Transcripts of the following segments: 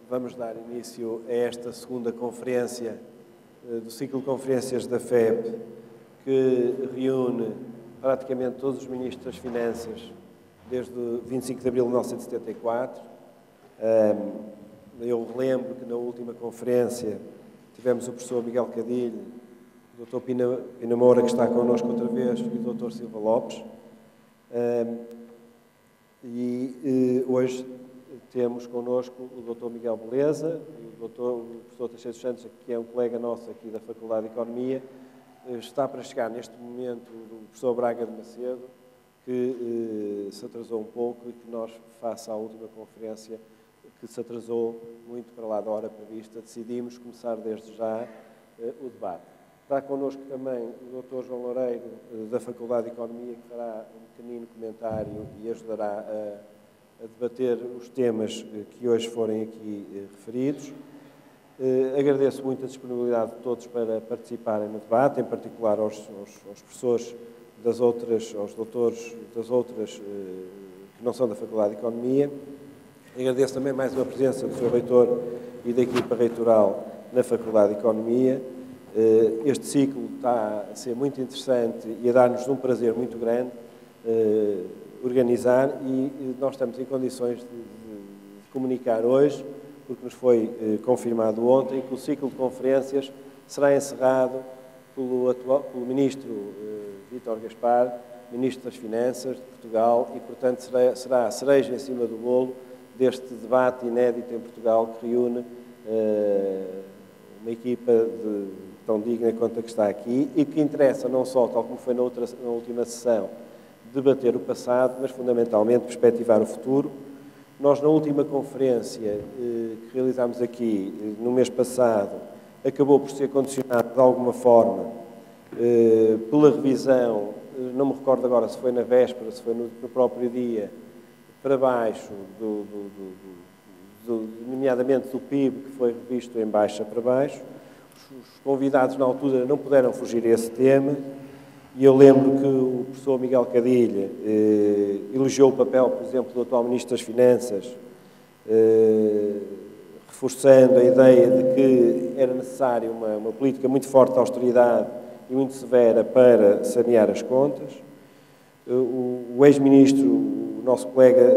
Vamos dar início a esta segunda conferência do ciclo de conferências da FEP, que reúne praticamente todos os ministros das Finanças desde 25 de abril de 1974. Eu relembro que na última conferência tivemos o professor Miguel Cadilho, o Dr. Pina Moura, que está connosco outra vez, e o Dr. Silva Lopes. Hoje temos connosco o Dr. Miguel Beleza, o professor Teixeira dos Santos, que é um colega nosso aqui da Faculdade de Economia. Está para chegar neste momento o professor Braga de Macedo, que se atrasou um pouco e que nós, face à última conferência, que se atrasou muito para lá da hora prevista, decidimos começar desde já o debate. Está connosco também o Dr. João Loureiro, da Faculdade de Economia, que fará um pequenino comentário e ajudará a debater os temas que hoje forem aqui referidos. Agradeço muito a disponibilidade de todos para participarem no debate, em particular aos professores aos doutores das outras que não são da Faculdade de Economia. Agradeço também mais uma presença do Sr. Reitor e da equipa reitoral na Faculdade de Economia. Este ciclo está a ser muito interessante e a dar-nos um prazer muito grande organizar, e nós estamos em condições de comunicar hoje, porque nos foi confirmado ontem, que o ciclo de conferências será encerrado pelo Ministro Vítor Gaspar, Ministro das Finanças de Portugal, e, portanto, será a cereja em cima do bolo deste debate inédito em Portugal, que reúne uma equipa tão digna quanto a que está aqui e que interessa não só, tal como foi na última sessão, debater o passado, mas fundamentalmente perspectivar o futuro. Nós, na última conferência que realizámos aqui no mês passado, acabou por ser condicionado de alguma forma pela revisão, não me recordo agora se foi na véspera, se foi no próprio dia, para baixo, nomeadamente do PIB, que foi revisto em baixa para baixo. Os convidados na altura não puderam fugir a esse tema, e eu lembro que o professor Miguel Cadilha elogiou o papel, por exemplo, do atual Ministro das Finanças, reforçando a ideia de que era necessária uma política muito forte de austeridade e muito severa para sanear as contas. O ex-ministro, o nosso colega...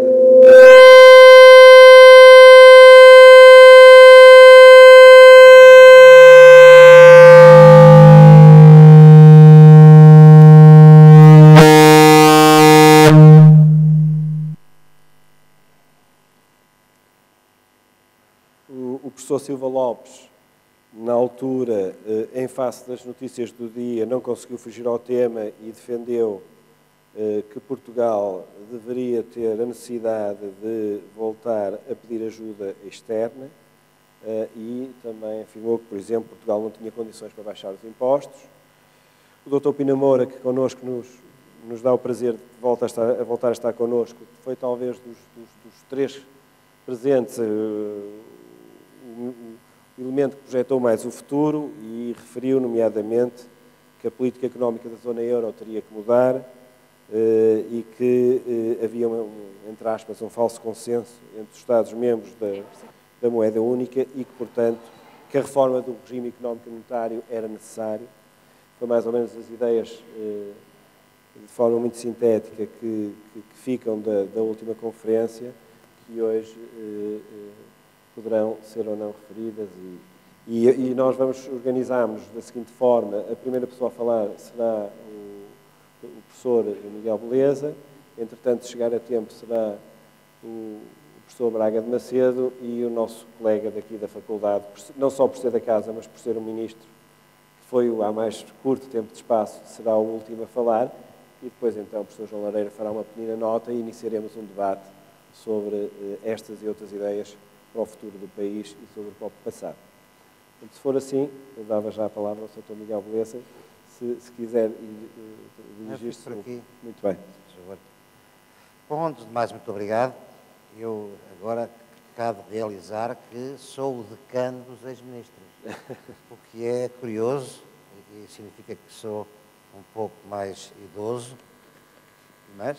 O professor Silva Lopes, na altura, em face das notícias do dia, não conseguiu fugir ao tema e defendeu que Portugal deveria ter a necessidade de voltar a pedir ajuda externa e também afirmou que, por exemplo, Portugal não tinha condições para baixar os impostos. O Dr. Pina Moura, que connosco nos dá o prazer de voltar a estar connosco, foi talvez dos três presentes o elemento que projetou mais o futuro e referiu, nomeadamente, que a política económica da zona euro teria que mudar e que havia, entre aspas, um falso consenso entre os Estados-membros da moeda única e que, portanto, que a reforma do regime económico monetário era necessária. Foi mais ou menos as ideias, de forma muito sintética, que ficam da última conferência, que hoje poderão ser ou não referidas, e nós organizarmos da seguinte forma: a primeira pessoa a falar será o professor Miguel Beleza, entretanto, se chegar a tempo, será o professor Braga de Macedo, e o nosso colega daqui da faculdade, não só por ser da casa, mas por ser um ministro que foi há mais curto tempo de espaço, será o último a falar, e depois então o professor João Lareira fará uma pequena nota e iniciaremos um debate sobre estas e outras ideias para o futuro do país e sobre o próprio passado. Então, se for assim, eu dava já a palavra ao Sr. Miguel Beleza, se quiser dirigir-se por aqui. Muito bem. Bom, antes de mais, muito obrigado. Eu agora cabe realizar que sou o decano dos ex-ministros, o que é curioso e significa que sou um pouco mais idoso, mas,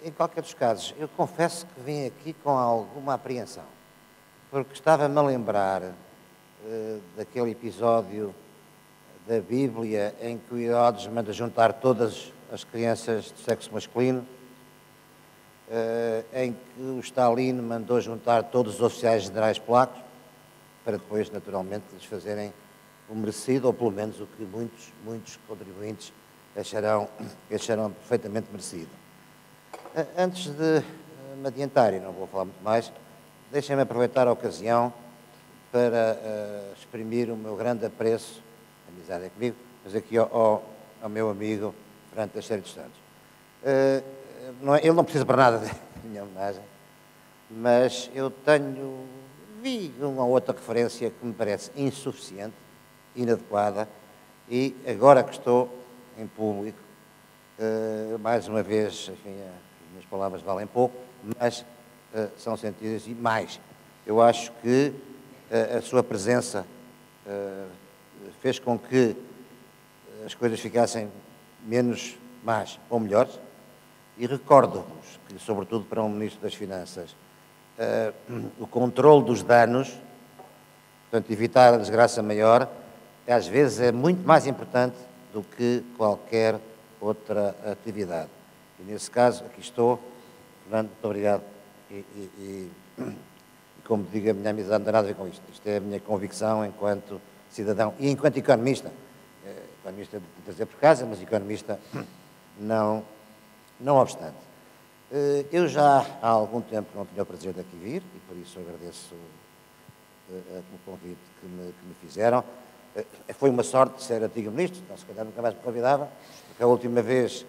em qualquer dos casos, eu confesso que vim aqui com alguma apreensão. porque estava-me a lembrar daquele episódio da Bíblia em que o Herodes manda juntar todas as crianças do sexo masculino, em que o Stalin mandou juntar todos os oficiais generais polacos, para depois, naturalmente, lhes fazerem o merecido, ou pelo menos o que muitos contribuintes acharão perfeitamente merecido. Antes de me adiantar, e não vou falar muito mais, deixem-me aproveitar a ocasião para exprimir o meu grande apreço, a amizade é comigo, mas aqui ao meu amigo Fernando Teixeira dos Santos. Ele não precisa para nada da minha homenagem, mas eu vi uma outra referência que me parece insuficiente, inadequada, e agora que estou em público, mais uma vez, enfim, as minhas palavras valem pouco, mas são sentidas e mais. Eu acho que a sua presença fez com que as coisas ficassem menos más ou melhores, e recordo-vos que, sobretudo para um Ministro das Finanças, o controle dos danos, portanto, evitar a desgraça maior, às vezes é muito mais importante do que qualquer outra atividade. E, nesse caso, aqui estou. Fernando, muito obrigado. E como digo, a minha amizade não tem nada a ver com isto. Isto é a minha convicção enquanto cidadão e enquanto economista. Economista de trazer por casa, mas economista não obstante. Eu já há algum tempo não tinha o prazer de aqui vir, e por isso agradeço o convite que me fizeram. Foi uma sorte ser antigo ministro, então se calhar nunca mais me convidavam, porque a última vez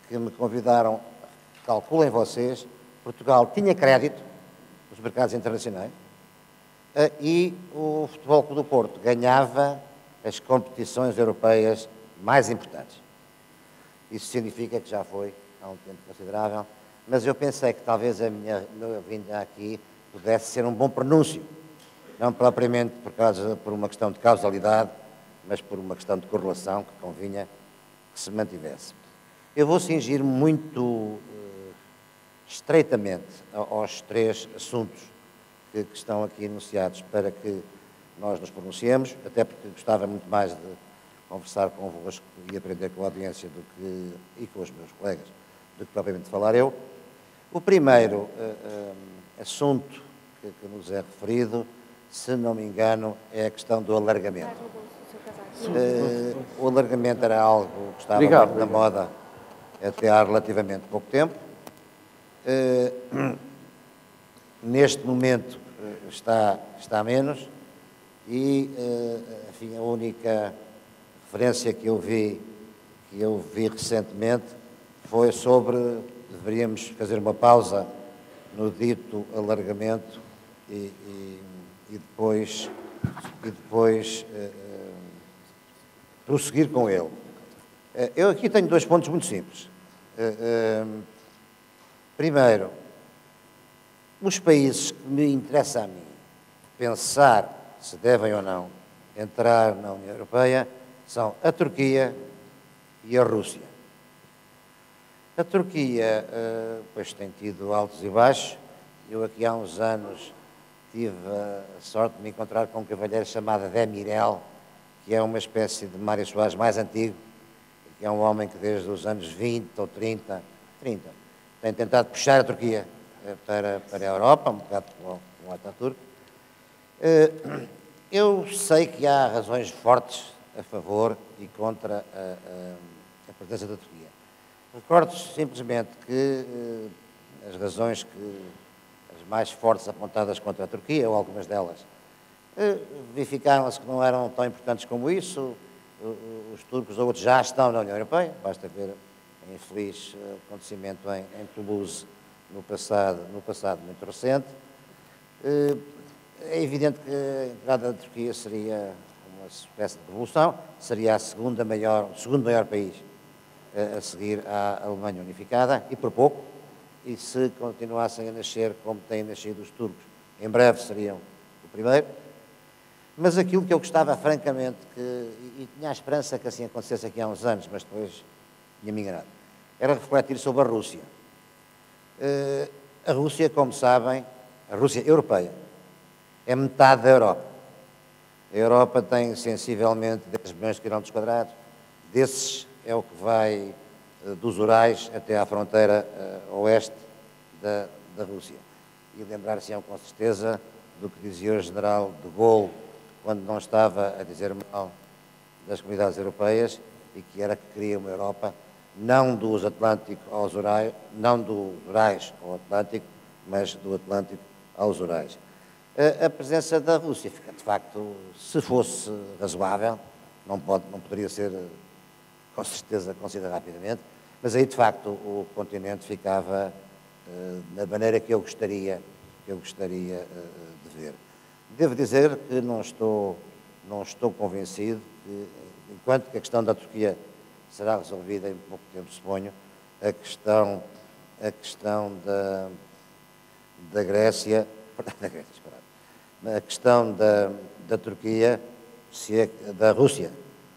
que me convidaram, calculem vocês, Portugal tinha crédito nos mercados internacionais e o Futebol Clube do Porto ganhava as competições europeias mais importantes. Isso significa que já foi há um tempo considerável, mas eu pensei que talvez a minha vinda aqui pudesse ser um bom prenúncio, não propriamente por uma questão de causalidade, mas por uma questão de correlação que convinha que se mantivesse. Eu vou cingir muito estreitamente aos três assuntos que estão aqui enunciados para que nós nos pronunciemos, até porque gostava muito mais de conversar convosco e aprender com a audiência e com os meus colegas do que propriamente falar eu. O primeiro assunto que nos é referido, se não me engano, é a questão do alargamento. O alargamento era algo que estava muito na moda até há relativamente pouco tempo. Neste momento está menos e, enfim, a única referência que eu vi recentemente foi sobre deveríamos fazer uma pausa no dito alargamento e depois prosseguir com ele. Eu aqui tenho dois pontos muito simples. Primeiro, os países que me interessa a mim pensar se devem ou não entrar na União Europeia são a Turquia e a Rússia. A Turquia, pois, tem tido altos e baixos. Eu aqui há uns anos tive a sorte de me encontrar com um cavalheiro chamado Demirel, que é uma espécie de Mário Soares mais antigo, que é um homem que desde os anos 20 ou 30, tem tentado puxar a Turquia para a Europa, um bocado como o Ataturk. Eu sei que há razões fortes a favor e contra a presença da Turquia. Recordo simplesmente que as razões as mais fortes apontadas contra a Turquia, ou algumas delas, verificaram-se que não eram tão importantes como isso. Os turcos ou outros já estão na União Europeia, basta ver o infeliz acontecimento em Toulouse no passado muito recente. É evidente que a entrada da Turquia seria uma espécie de revolução, seria o segundo maior país a seguir à Alemanha unificada, e por pouco, e se continuassem a nascer como têm nascido os turcos, em breve seriam o primeiro. Mas aquilo que eu gostava, francamente, e tinha a esperança que assim acontecesse aqui há uns anos, mas depois tinha-me enganado, era refletir sobre a Rússia. A Rússia, como sabem, a Rússia europeia, é metade da Europa. A Europa tem sensivelmente 10 milhões de quilómetros quadrados. Desses é o que vai dos Urais até à fronteira oeste da Rússia. E lembrar-se-ão com certeza do que dizia o general de Gaulle quando não estava a dizer mal das comunidades europeias e que era que queria uma Europa não dos Atlânticos aos Urais, não dos Urais ao Atlântico, mas do Atlântico aos Urais. A presença da Rússia fica, de facto, se fosse razoável, não poderia ser, com certeza, considerada rapidamente, mas aí, de facto, o continente ficava da maneira que eu gostaria de ver. Devo dizer que não estou convencido que, enquanto que a questão da Turquia será resolvida em pouco tempo, suponho, a questão da Grécia, a questão da Turquia, da Rússia,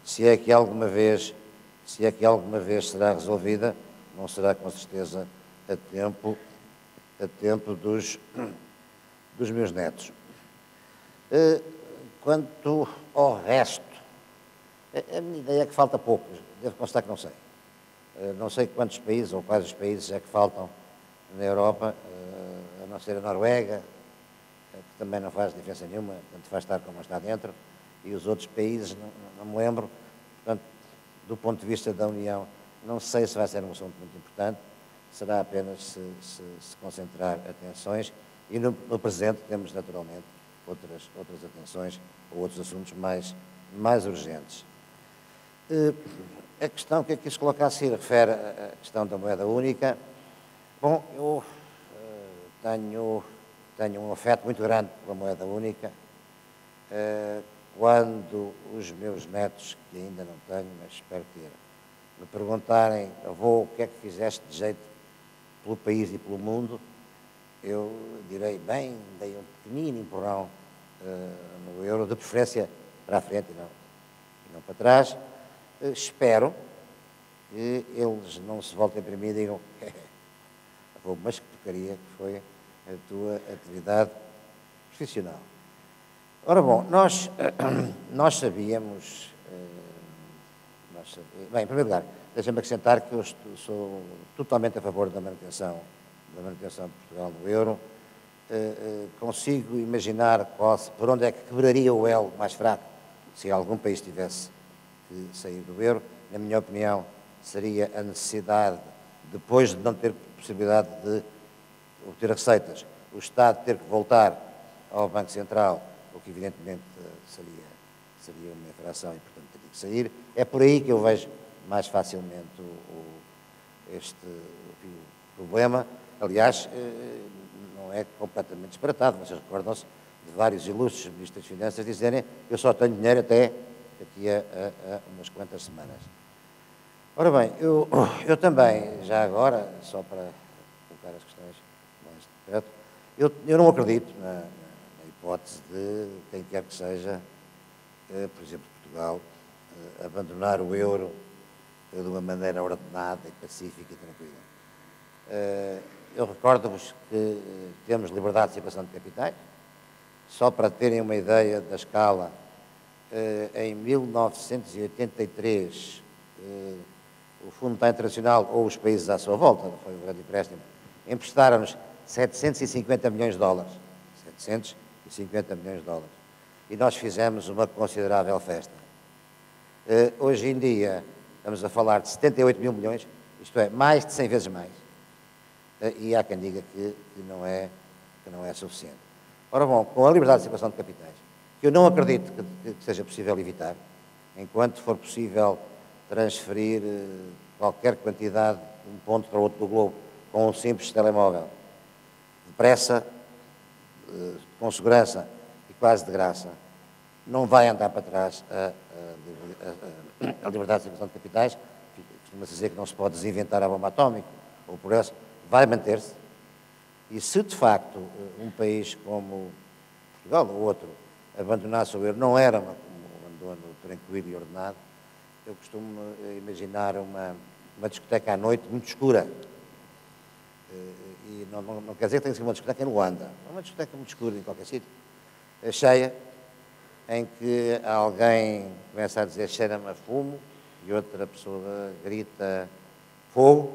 se é que alguma vez será resolvida, não será com certeza a tempo dos meus netos. Quanto ao resto, a minha ideia é que falta pouco, devo constar que não sei. Não sei quantos países ou quais os países é que faltam na Europa, a não ser a Noruega, que também não faz diferença nenhuma, tanto faz estar como está dentro, e os outros países, não me lembro. Portanto, do ponto de vista da União, não sei se vai ser um assunto muito importante, será apenas se concentrar atenções, e no presente temos naturalmente outras atenções ou outros assuntos mais urgentes. A questão que aqui se coloca a seguir refere à questão da moeda única. Bom, eu tenho um afeto muito grande pela moeda única. Quando os meus netos, que ainda não tenho, mas espero ter, me perguntarem, avô, o que é que fizeste de jeito pelo país e pelo mundo, eu direi, bem, dei um pequenino empurrão no euro, de preferência para a frente e não para trás. Espero que eles não se voltem para mim e digam, mas que porcaria que foi a tua atividade profissional. Ora bom, nós sabíamos, bem, em primeiro lugar, deixa-me acrescentar que eu sou totalmente a favor da manutenção de Portugal no euro. Consigo imaginar por onde é que quebraria o elo mais fraco se algum país tivesse que sair do euro. Na minha opinião, seria a necessidade, depois de não ter possibilidade de obter receitas, o Estado ter que voltar ao Banco Central, o que evidentemente seria uma infração e, portanto, teria que sair. É por aí que eu vejo mais facilmente este problema. Aliás, não é completamente disparatado. Vocês recordam-se de vários ilustres ministros das Finanças dizerem eu só tenho dinheiro até daqui a umas quantas semanas. Ora bem, eu também, já agora, só para colocar as questões mais de perto, eu não acredito na hipótese de quem quer que seja, por exemplo, Portugal, abandonar o euro de uma maneira ordenada e pacífica e tranquila. Eu recordo-vos que temos liberdade de circulação de capitais. Só para terem uma ideia da escala, em 1983, o Fundo Monetário Internacional, ou os países à sua volta, foi um grande empréstimo, emprestaram-nos 750 milhões de dólares. 750 milhões de dólares. E nós fizemos uma considerável festa. Hoje em dia, estamos a falar de 78 mil milhões, isto é, mais de 100 vezes mais. E há quem diga que não é suficiente. Ora bom, com a liberdade de circulação de capitais, que eu não acredito que seja possível evitar, enquanto for possível transferir qualquer quantidade de um ponto para o outro do globo com um simples telemóvel, depressa, com segurança e quase de graça, não vai andar para trás a liberdade de circulação de capitais. Costuma-se dizer que não se pode desinventar a bomba atómica, ou por isso, vai manter-se. E se, de facto, um país como Portugal ou outro abandonasse o euro, não era um abandono tranquilo e ordenado. Eu costumo imaginar uma discoteca à noite muito escura. E não quer dizer que tenha que ser uma discoteca em Luanda. É uma discoteca muito escura em qualquer sítio. cheia, em que alguém começa a dizer cheira-me a fumo e outra pessoa grita fogo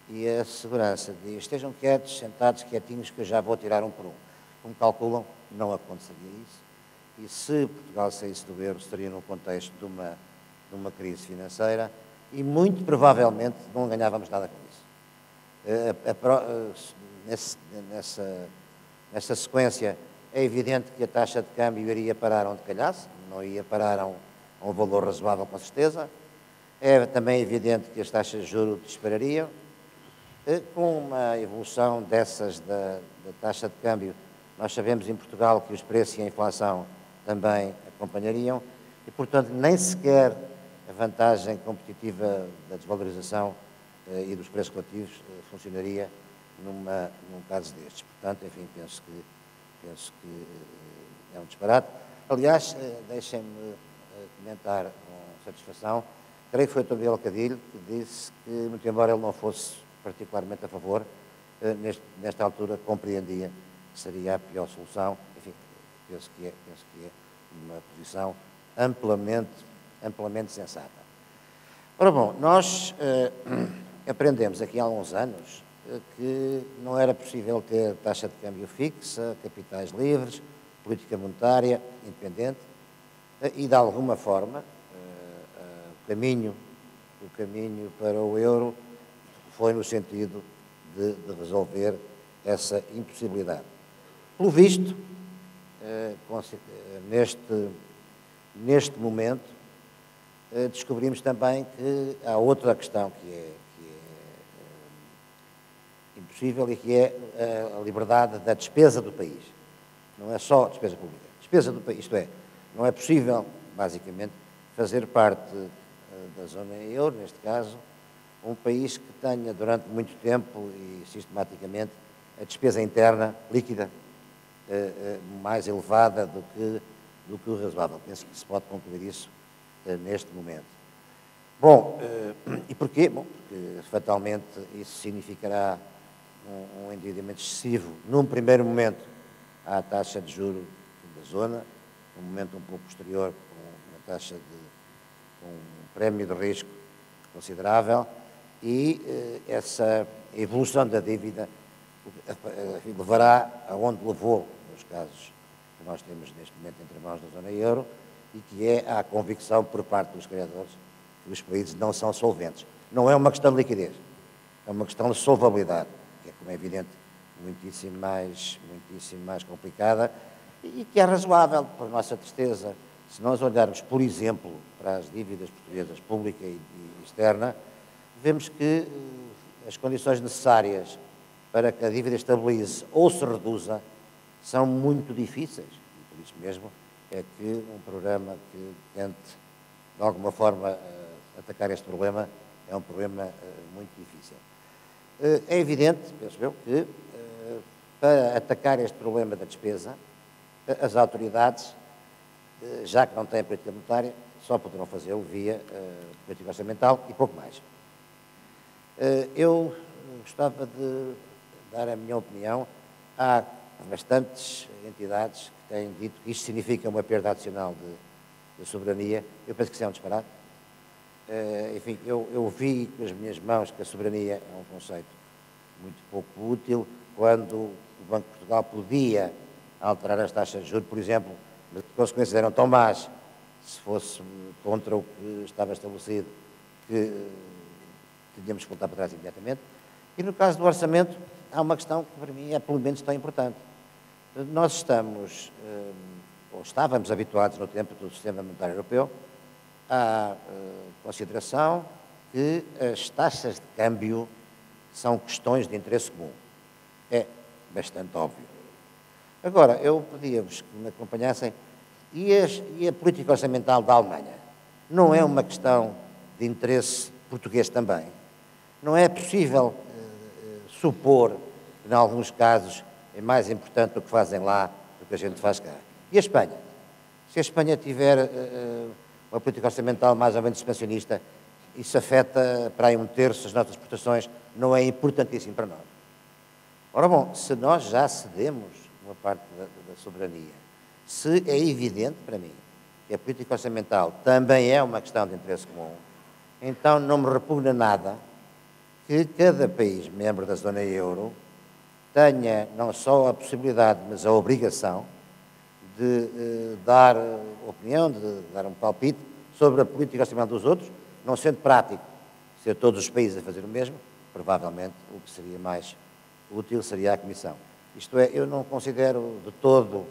e a segurança diz estejam quietos, sentados, quietinhos, que eu já vou tirar um por um. Como calculam, não aconteceria isso. E se Portugal saísse do euro, estaria num contexto de uma crise financeira e muito provavelmente não ganhávamos nada com isso. Nessa sequência, é evidente que a taxa de câmbio iria parar onde calhasse, não ia parar a um valor razoável, com certeza. É também evidente que as taxas de juros disparariam. Com uma evolução dessas da taxa de câmbio, nós sabemos em Portugal que os preços e a inflação também acompanhariam e, portanto, nem sequer a vantagem competitiva da desvalorização e dos preços relativos funcionaria num caso destes. Portanto, enfim, penso que é um disparate. Aliás, deixem-me comentar com satisfação, creio que foi o Dr. Miguel Cadilho que disse que, muito embora ele não fosse particularmente a favor, nesta altura compreendia que seria a pior solução. Enfim, penso que é uma posição amplamente sensata. Ora bom, nós aprendemos aqui há alguns anos que não era possível ter taxa de câmbio fixa, capitais livres, política monetária independente e, de alguma forma, o caminho para o euro foi no sentido de resolver essa impossibilidade. Pelo visto, neste momento, descobrimos também que há outra questão que é impossível e que é a liberdade da despesa do país. Não é só despesa pública. Despesa do país, isto é, não é possível, basicamente, fazer parte da zona euro, neste caso, um país que tenha durante muito tempo e sistematicamente a despesa interna líquida mais elevada do que o razoável. Penso que se pode concluir isso neste momento. Bom, e porquê? Bom, porque fatalmente isso significará um endividamento excessivo num primeiro momento à taxa de juros da zona, num momento um pouco posterior com uma taxa com um prémio de risco considerável e essa evolução da dívida levará aonde levou, nos casos que nós temos neste momento entre mãos da zona euro, e que é a convicção por parte dos criadores que os países não são solventes. Não é uma questão de liquidez, é uma questão de solvabilidade, que é, como é evidente, muitíssimo mais complicada e que é razoável, por nossa tristeza. Se nós olharmos, por exemplo, para as dívidas portuguesas, pública e externa, vemos que as condições necessárias para que a dívida estabilize ou se reduza são muito difíceis. E por isso mesmo é que um programa que tente, de alguma forma, atacar este problema é um problema muito difícil. É evidente, penso eu, que para atacar este problema da despesa, as autoridades, já que não têm política monetária, só poderão fazê-lo via política orçamental e pouco mais. Eu gostava de dar a minha opinião. Há bastantes entidades que têm dito que isto significa uma perda adicional de soberania. Eu penso que isso é um disparate. Enfim, eu vi com as minhas mãos que a soberania é um conceito muito pouco útil, quando o Banco de Portugal podia alterar as taxas de juros, por exemplo, mas as consequências eram tão más, se fosse contra o que estava estabelecido, que tínhamos que voltar para trás imediatamente. E no caso do orçamento, há uma questão que para mim é pelo menos tão importante. Nós estamos, ou estávamos habituados no tempo do sistema monetário europeu, à consideração que as taxas de câmbio são questões de interesse comum. É bastante óbvio. Agora, eu pedia-vos que me acompanhassem, e a política orçamental da Alemanha não é uma questão de interesse português também? Não é possível supor que, em alguns casos, é mais importante o que fazem lá do que a gente faz cá? E a Espanha? Se a Espanha tiver uma política orçamental mais ou menos expansionista, isso afeta para aí 1/3 das nossas exportações, não é importantíssimo para nós. Ora bom, se nós já cedemos uma parte da soberania Se é evidente para mim que a política orçamental também é uma questão de interesse comum, então não me repugna nada que cada país membro da zona euro tenha não só a possibilidade, mas a obrigação de dar opinião, de dar um palpite sobre a política orçamental dos outros, não sendo prático ser todos os países a fazer o mesmo, provavelmente o que seria mais útil seria a Comissão. Isto é, eu não considero de todo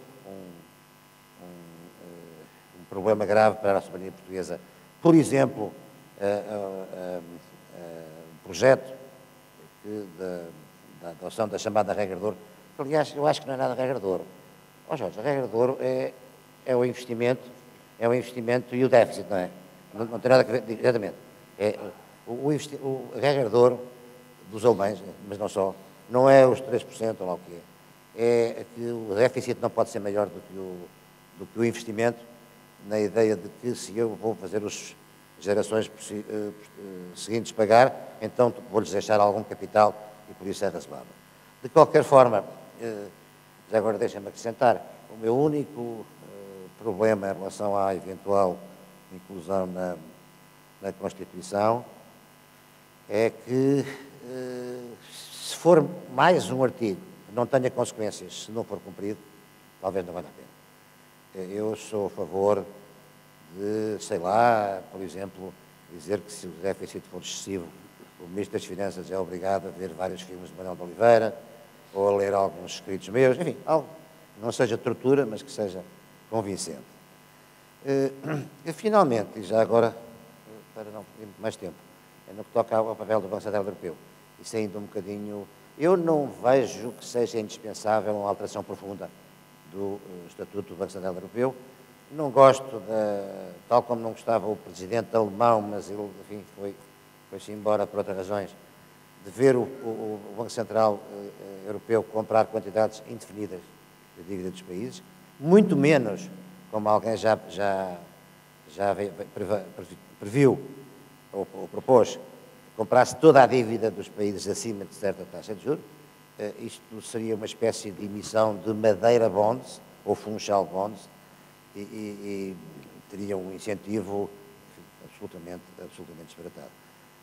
um problema grave para a soberania portuguesa. Por exemplo, um projeto da adoção da chamada regra de ouro, que, aliás, eu acho que não é nada regra de ouro. Jorge, a regra de ouro é o investimento e o déficit, não é? Não tem nada a ver diretamente. A regra de ouro dos alemães, mas não só, não é os 3%, ou lá o que é que o déficit não pode ser maior do que o investimento, na ideia de que se eu vou fazer as gerações seguintes pagar, então vou-lhes deixar algum capital e por isso é razoável. De qualquer forma, já agora deixem-me acrescentar, o meu único problema em relação à eventual inclusão na Constituição é que, se for mais um artigo que não tenha consequências se não for cumprido, talvez não valha a pena. Eu sou a favor de, sei lá, por exemplo, dizer que se o déficit for excessivo, o Ministro das Finanças é obrigado a ver vários filmes de Manuel de Oliveira, ou a ler alguns escritos meus, enfim, algo que não seja tortura, mas que seja convincente. Finalmente, e já agora, para não perder muito mais tempo, no que toca ao papel do Banco Central Europeu, isso ainda um bocadinho... Eu não vejo que seja indispensável uma alteração profunda do Estatuto do Banco Central Europeu. Não gosto, tal como não gostava o presidente alemão, mas ele, enfim, foi-se embora por outras razões, de ver o Banco Central Europeu comprar quantidades indefinidas de dívida dos países, muito menos, como alguém já previu ou propôs, comprasse toda a dívida dos países acima de certa taxa de juros. Isto seria uma espécie de emissão de Madeira Bonds, ou Funchal Bonds, e teria um incentivo, enfim, absolutamente disparatado.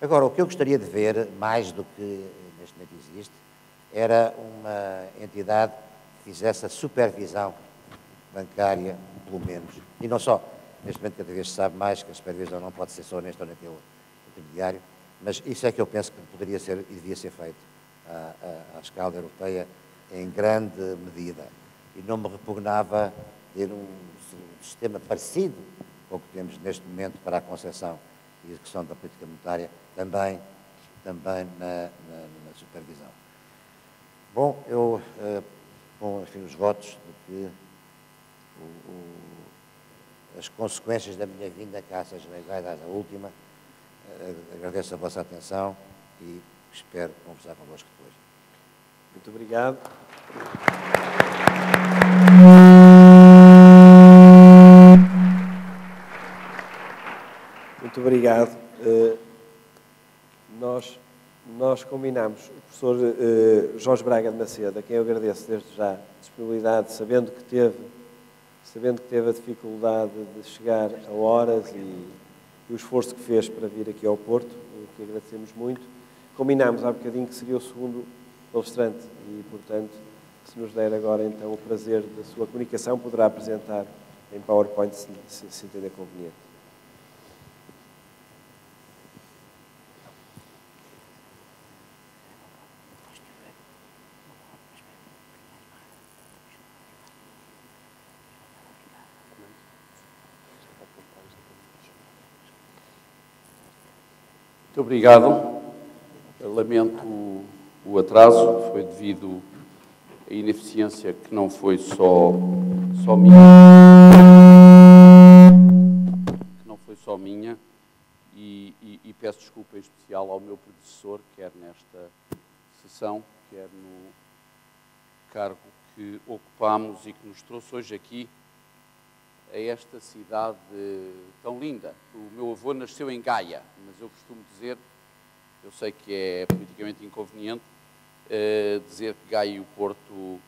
Agora, o que eu gostaria de ver, mais do que neste momento existe, era uma entidade que fizesse a supervisão bancária, pelo menos, e não só. Neste momento, cada vez se sabe mais que a supervisão não pode ser só neste ou naquele intermediário, mas isso é que eu penso que poderia ser e devia ser feito à escala europeia em grande medida. E não me repugnava ter um sistema parecido com o que temos neste momento para a concepção e execução da política monetária, também na supervisão. Bom, eu, com enfim, os votos de que as consequências da minha vinda cá sejam iguais à última, agradeço a vossa atenção e espero conversar convosco depois. Muito obrigado. Muito obrigado. Nós combinámos, o professor Jorge Braga de Macedo, a quem eu agradeço desde já a disponibilidade, sabendo que teve a dificuldade de chegar a horas e o esforço que fez para vir aqui ao Porto, que agradecemos muito. Combinámos há bocadinho que seria o segundo palestrante e, portanto, se nos der agora então o prazer da sua comunicação, poderá apresentar em PowerPoint se entender conveniente. Muito obrigado. Lamento o atraso, foi devido à ineficiência que não foi só minha, e peço desculpa em especial ao meu predecessor, quer nesta sessão, quer no cargo que ocupamos e que nos trouxe hoje aqui a esta cidade tão linda. O meu avô nasceu em Gaia, mas eu costumo dizer, eu sei que é politicamente inconveniente, dizer que Gaia e o Porto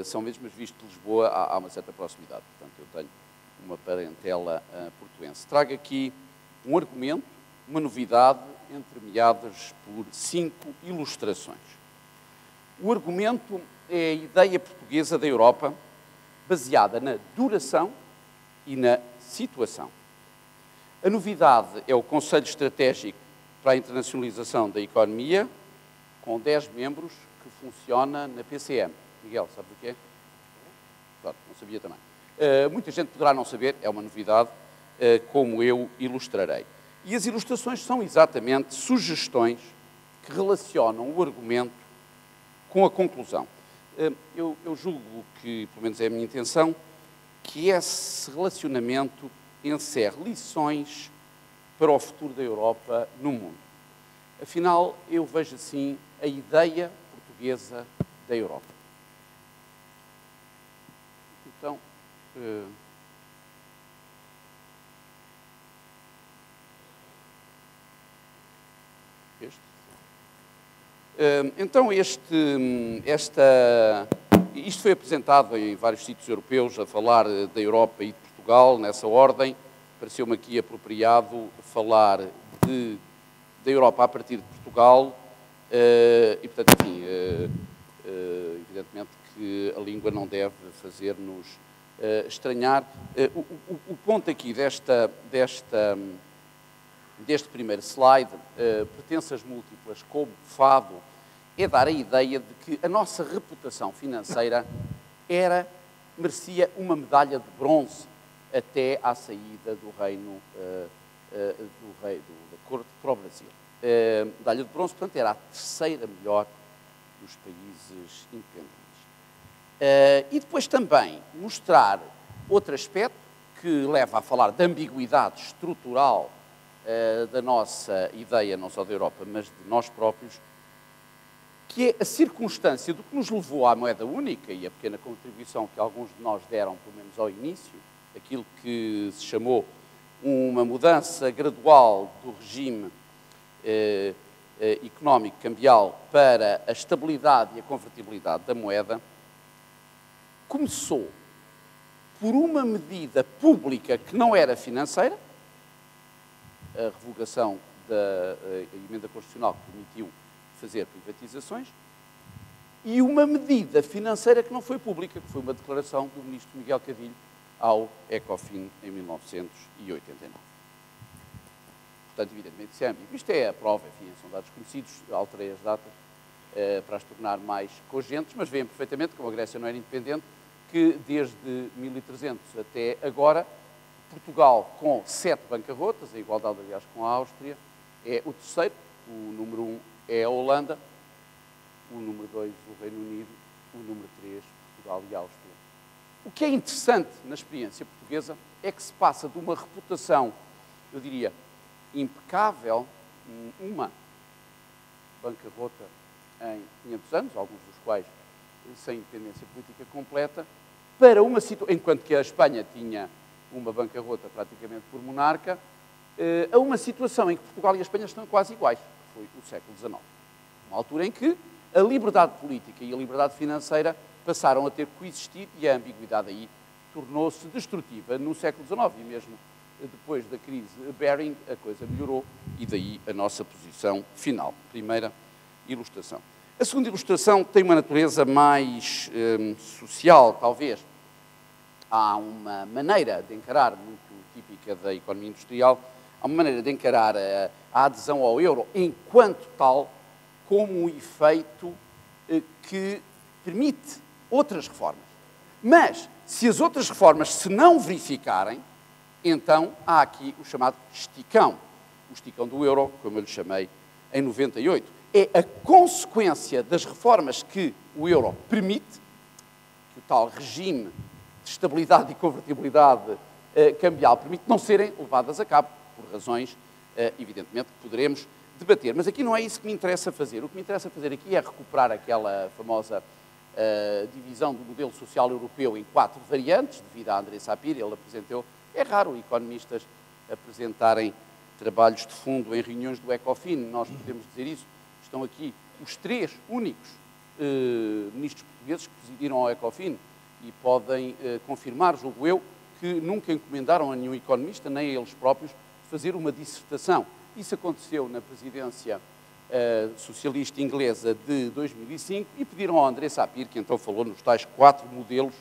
São Mendes, mas visto de Lisboa há uma certa proximidade. Portanto, eu tenho uma parentela portuense. Trago aqui um argumento, uma novidade, entremeadas por 5 ilustrações. O argumento é a ideia portuguesa da Europa, baseada na duração e na situação. A novidade é o Conselho Estratégico para a Internacionalização da Economia, com 10 membros, que funciona na PCM. Miguel, sabe o que é? Claro, não sabia também. Muita gente poderá não saber, é uma novidade, como eu ilustrarei. E as ilustrações são exatamente sugestões que relacionam o argumento com a conclusão. Eu julgo que, pelo menos é a minha intenção, que esse relacionamento encerre lições para o futuro da Europa no mundo. Afinal, eu vejo assim a ideia portuguesa da Europa. Então, isto foi apresentado em vários sítios europeus, a falar da Europa e de Portugal, nessa ordem. Pareceu-me aqui apropriado falar da Europa a partir de Portugal e, portanto, enfim, evidentemente que a língua não deve fazer-nos estranhar. O ponto aqui deste primeiro slide, pertenças múltiplas como fado, é dar a ideia de que a nossa reputação financeira merecia uma medalha de bronze até à saída do reino da corte para o Brasil. Medalha de bronze, portanto, era a terceira melhor dos países independentes. E depois também mostrar outro aspecto que leva a falar da ambiguidade estrutural da nossa ideia, não só da Europa, mas de nós próprios, que é a circunstância do que nos levou à moeda única e a pequena contribuição que alguns de nós deram, pelo menos ao início, aquilo que se chamou uma mudança gradual do regime económico cambial para a estabilidade e a convertibilidade da moeda, começou por uma medida pública que não era financeira, a revogação da emenda constitucional que permitiu fazer privatizações, e uma medida financeira que não foi pública, que foi uma declaração do ministro Miguel Cadilho ao Ecofin em 1989. Portanto, evidentemente, isso é ambíguo. Isto é a prova, enfim, são dados conhecidos, alterei as datas para as tornar mais cogentes, mas veem perfeitamente, como a Grécia não era independente, que desde 1300 até agora, Portugal, com 7 bancarrotas, em igualdade, aliás, com a Áustria, é o terceiro. O número 1 é a Holanda, o número 2 o Reino Unido, o número 3 Portugal e a Áustria. O que é interessante na experiência portuguesa é que se passa de uma reputação, eu diria, impecável, uma bancarrota em 500 anos, alguns dos quais sem independência política completa, para uma situação, enquanto que a Espanha tinha uma bancarrota praticamente por monarca, a uma situação em que Portugal e a Espanha estão quase iguais, que foi o século XIX. Uma altura em que a liberdade política e a liberdade financeira passaram a ter que coexistir e a ambiguidade aí tornou-se destrutiva no século XIX e mesmo depois da crise Baring a coisa melhorou e daí a nossa posição final. Primeira ilustração. A segunda ilustração tem uma natureza mais social, talvez. Há uma maneira de encarar, muito típica da economia industrial, há uma maneira de encarar a adesão ao euro enquanto tal como um efeito que permite outras reformas. Mas, se as outras reformas se não verificarem, então há aqui o chamado esticão. O esticão do euro, como eu lhe chamei, em 98. É a consequência das reformas que o euro permite, que o tal regime de estabilidade e convertibilidade cambial permite, não serem levadas a cabo, por razões, evidentemente, que poderemos debater. Mas aqui não é isso que me interessa fazer. O que me interessa fazer aqui é recuperar aquela famosa divisão do modelo social europeu em 4 variantes, devido a André Sapir, ele apresentou. É raro economistas apresentarem trabalhos de fundo em reuniões do Ecofin, nós podemos dizer isso. Estão aqui os 3 únicos ministros portugueses que presidiram ao Ecofin e podem confirmar, julgo eu, que nunca encomendaram a nenhum economista, nem a eles próprios, fazer uma dissertação. Isso aconteceu na presidência socialista inglesa de 2005 e pediram ao André Sapir, que então falou nos tais 4 modelos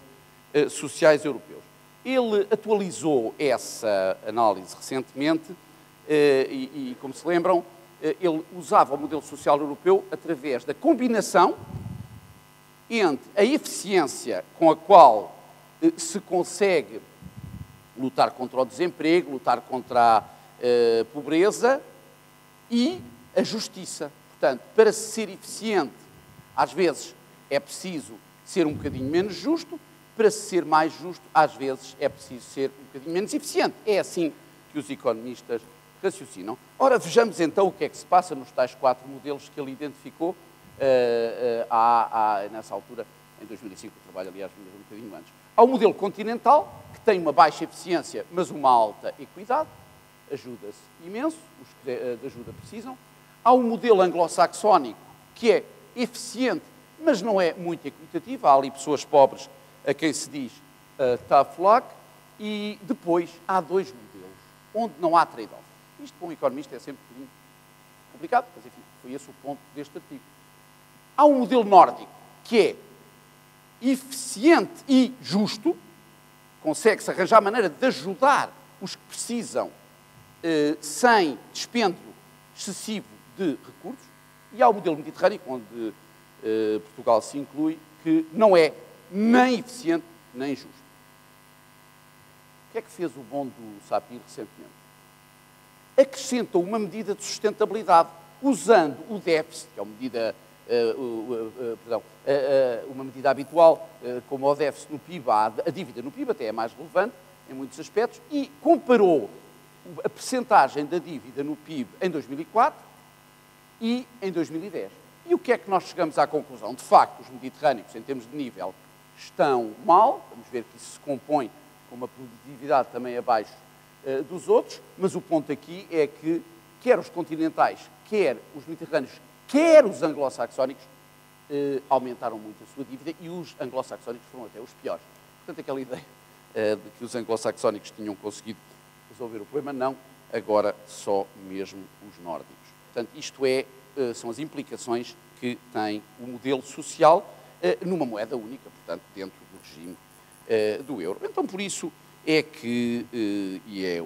sociais europeus. Ele atualizou essa análise recentemente e, como se lembram, ele usava o modelo social europeu através da combinação entre a eficiência com a qual se consegue lutar contra o desemprego, lutar contra a pobreza e a justiça. Portanto, para ser eficiente, às vezes é preciso ser um bocadinho menos justo, para ser mais justo, às vezes é preciso ser um bocadinho menos eficiente. É assim que os economistas raciocinam. Ora, vejamos então o que é que se passa nos tais 4 modelos que ele identificou nessa altura, em 2005, o trabalho, aliás, vinha um bocadinho antes. Há o modelo continental, que tem uma baixa eficiência, mas uma alta equidade, ajuda-se imenso, os que de ajuda precisam. Há o modelo anglo-saxónico, que é eficiente, mas não é muito equitativo. Há ali pessoas pobres a quem se diz tough luck. E depois há 2 modelos, onde não há trade-off. Isto para um economista é sempre um bocadinho complicado, mas enfim, foi esse o ponto deste artigo. Há um modelo nórdico, que é eficiente e justo, consegue-se arranjar maneira de ajudar os que precisam sem dispêndio excessivo de recursos, e há o modelo mediterrâneo, onde Portugal se inclui, que não é nem eficiente nem justo. O que é que fez o bom do Sapir recentemente? Acrescentou uma medida de sustentabilidade, usando o déficit, que é uma medida, uma medida habitual, como o déficit no PIB, a dívida no PIB até é mais relevante em muitos aspectos, e comparou a percentagem da dívida no PIB em 2004 e em 2010. E o que é que nós chegamos à conclusão? De facto, os mediterrâneos, em termos de nível, estão mal. Vamos ver que isso se compõe com uma produtividade também abaixo dos outros, mas o ponto aqui é que quer os continentais, quer os mediterrâneos, quer os anglo-saxónicos aumentaram muito a sua dívida e os anglo-saxónicos foram até os piores. Portanto, aquela ideia de que os anglo-saxónicos tinham conseguido resolver o problema, não, agora só mesmo os nórdicos. Portanto, isto são as implicações que tem o modelo social numa moeda única, portanto, dentro do regime do euro. Então, por isso é que, e é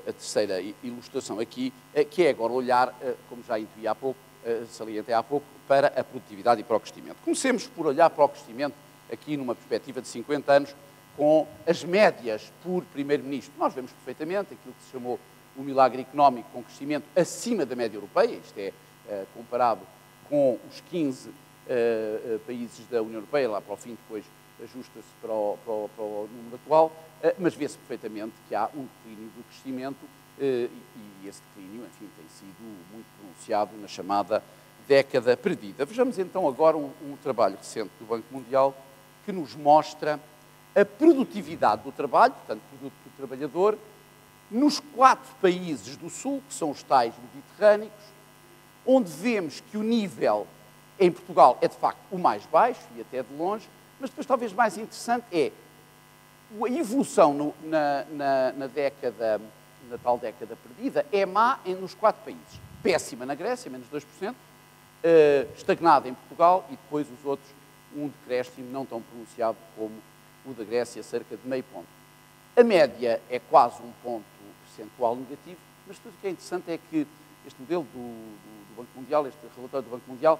a terceira ilustração aqui, que é agora olhar, como já intuí há pouco, salientei há pouco, para a produtividade e para o crescimento. Comecemos por olhar para o crescimento aqui numa perspectiva de 50 anos, com as médias por primeiro-ministro. Nós vemos perfeitamente aquilo que se chamou o milagre económico com crescimento acima da média europeia, isto é, comparado com os 15 países da União Europeia, lá para o fim depois ajusta-se para o número atual, mas vê-se perfeitamente que há um declínio do crescimento e esse declínio, enfim, tem sido muito pronunciado na chamada década perdida. Vejamos então agora um trabalho recente do Banco Mundial que nos mostra a produtividade do trabalho, portanto, produto do trabalhador, nos 4 países do Sul, que são os tais mediterrâneos, onde vemos que o nível em Portugal é, de facto, o mais baixo, e até de longe, mas depois, talvez mais interessante, é a evolução na tal década perdida, é má nos 4 países. Péssima na Grécia, menos 2%, estagnada em Portugal, e depois os outros, um decréscimo não tão pronunciado como o da Grécia, cerca de meio ponto. A média é quase um ponto percentual negativo, mas tudo o que é interessante é que este modelo do Banco Mundial, este relatório do Banco Mundial,